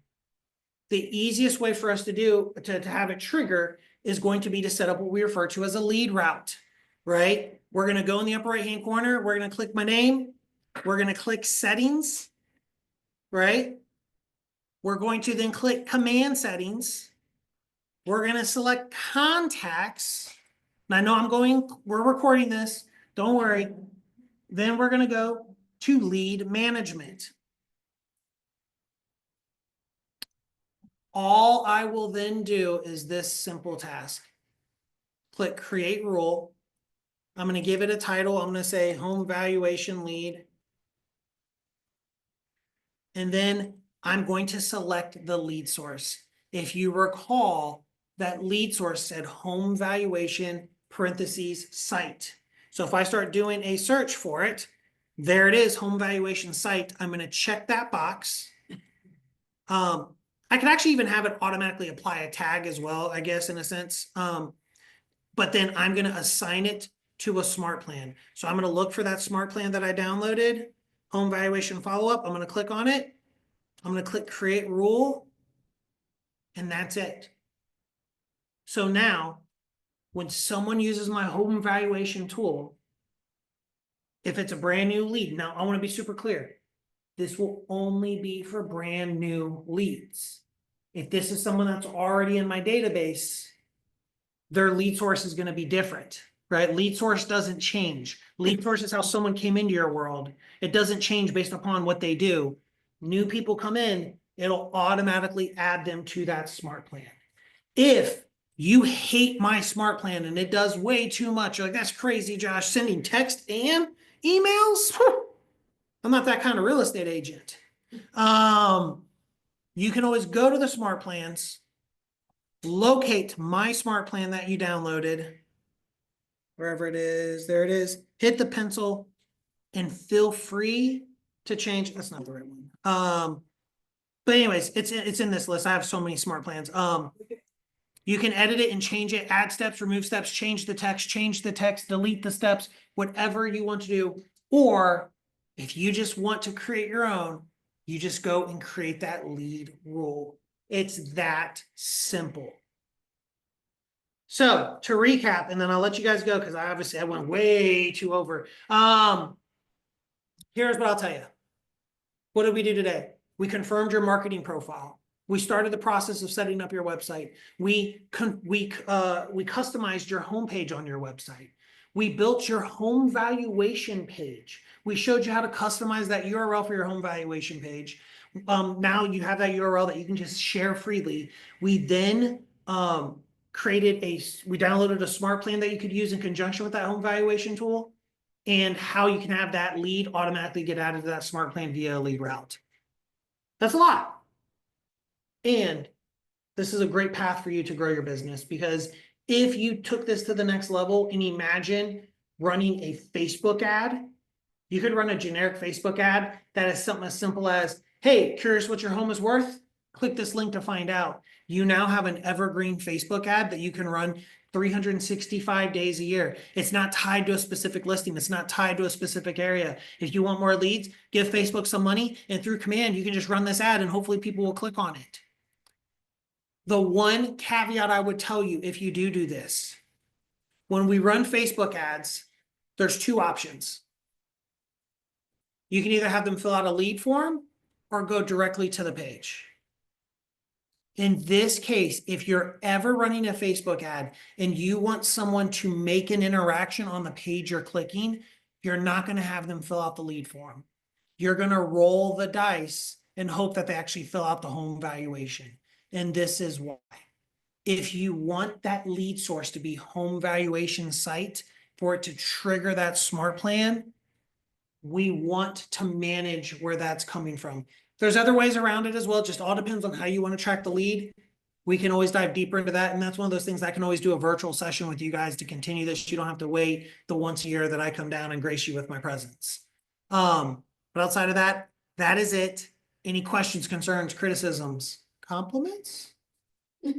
Speaker 1: the easiest way for us to do to have it trigger is going to be to set up what we refer to as a lead route, right? We're going to go in the upper right hand corner. We're going to click my name. We're going to click settings, right? We're going to then click command settings. We're going to select contacts. And I know we're recording this. Don't worry. Then we're going to go to lead management. All I will then do is this simple task. Click create rule. I'm going to give it a title. I'm going to say home valuation lead. And then I'm going to select the lead source. If you recall, that lead source said home valuation parentheses site. So if I start doing a search for it, there it is, home valuation site. I'm going to check that box. I could actually even have it automatically apply a tag as well, I guess, in a sense. But then I'm going to assign it to a smart plan. So I'm going to look for that smart plan that I downloaded, home valuation follow-up. I'm going to click on it. I'm going to click create rule. And that's it. So now, when someone uses my home valuation tool, if it's a brand new lead, now I want to be super clear. This will only be for brand new leads. If this is someone that's already in my database, their lead source is going to be different, right? Lead source doesn't change. Lead source is how someone came into your world. It doesn't change based upon what they do. New people come in, it'll automatically add them to that smart plan. If you hate my smart plan and it does way too much, you're like, that's crazy, Josh, sending text and emails? I'm not that kind of real estate agent. You can always go to the smart plans, locate my smart plan that you downloaded, wherever it is, there it is, hit the pencil, and feel free to change. That's not the right one. But anyways, it's in this list. I have so many smart plans. You can edit it and change it, add steps, remove steps, change the text, delete the steps, whatever you want to do. Or if you just want to create your own, you just go and create that lead rule. It's that simple. So to recap, and then I'll let you guys go because I went way too over. Here's what I'll tell you. What did we do today? We confirmed your marketing profile. We started the process of setting up your website. We customized your homepage on your website. We built your home valuation page. We showed you how to customize that URL for your home valuation page. Now you have that URL that you can just share freely. We then we downloaded a smart plan that you could use in conjunction with that home valuation tool, and how you can have that lead automatically get added to that smart plan via a lead route. That's a lot. And this is a great path for you to grow your business, because if you took this to the next level and imagine running a Facebook ad, you could run a generic Facebook ad that is something as simple as, hey, curious what your home is worth? Click this link to find out. You now have an evergreen Facebook ad that you can run 365 days a year. It's not tied to a specific listing. It's not tied to a specific area. If you want more leads, give Facebook some money, and through command, you can just run this ad and hopefully people will click on it. The one caveat I would tell you if you do this, when we run Facebook ads, there's two options. You can either have them fill out a lead form or go directly to the page. In this case, if you're ever running a Facebook ad and you want someone to make an interaction on the page you're clicking, you're not going to have them fill out the lead form. You're going to roll the dice and hope that they actually fill out the home valuation. And this is why. If you want that lead source to be home valuation site for it to trigger that smart plan, we want to manage where that's coming from. There's other ways around it as well. It just all depends on how you want to track the lead. we can always dive deeper into that. And that's one of those things I can always do a virtual session with you guys to continue this. You don't have to wait the once a year that I come down and grace you with my presence. But outside of that, that is it. Any questions, concerns, criticisms, compliments?
Speaker 4: It's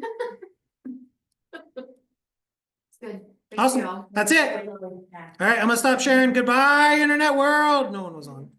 Speaker 4: good. Thank
Speaker 1: Awesome.
Speaker 4: you all.
Speaker 1: That's it. All right, I'm gonna stop sharing. Goodbye, internet world. No one was on.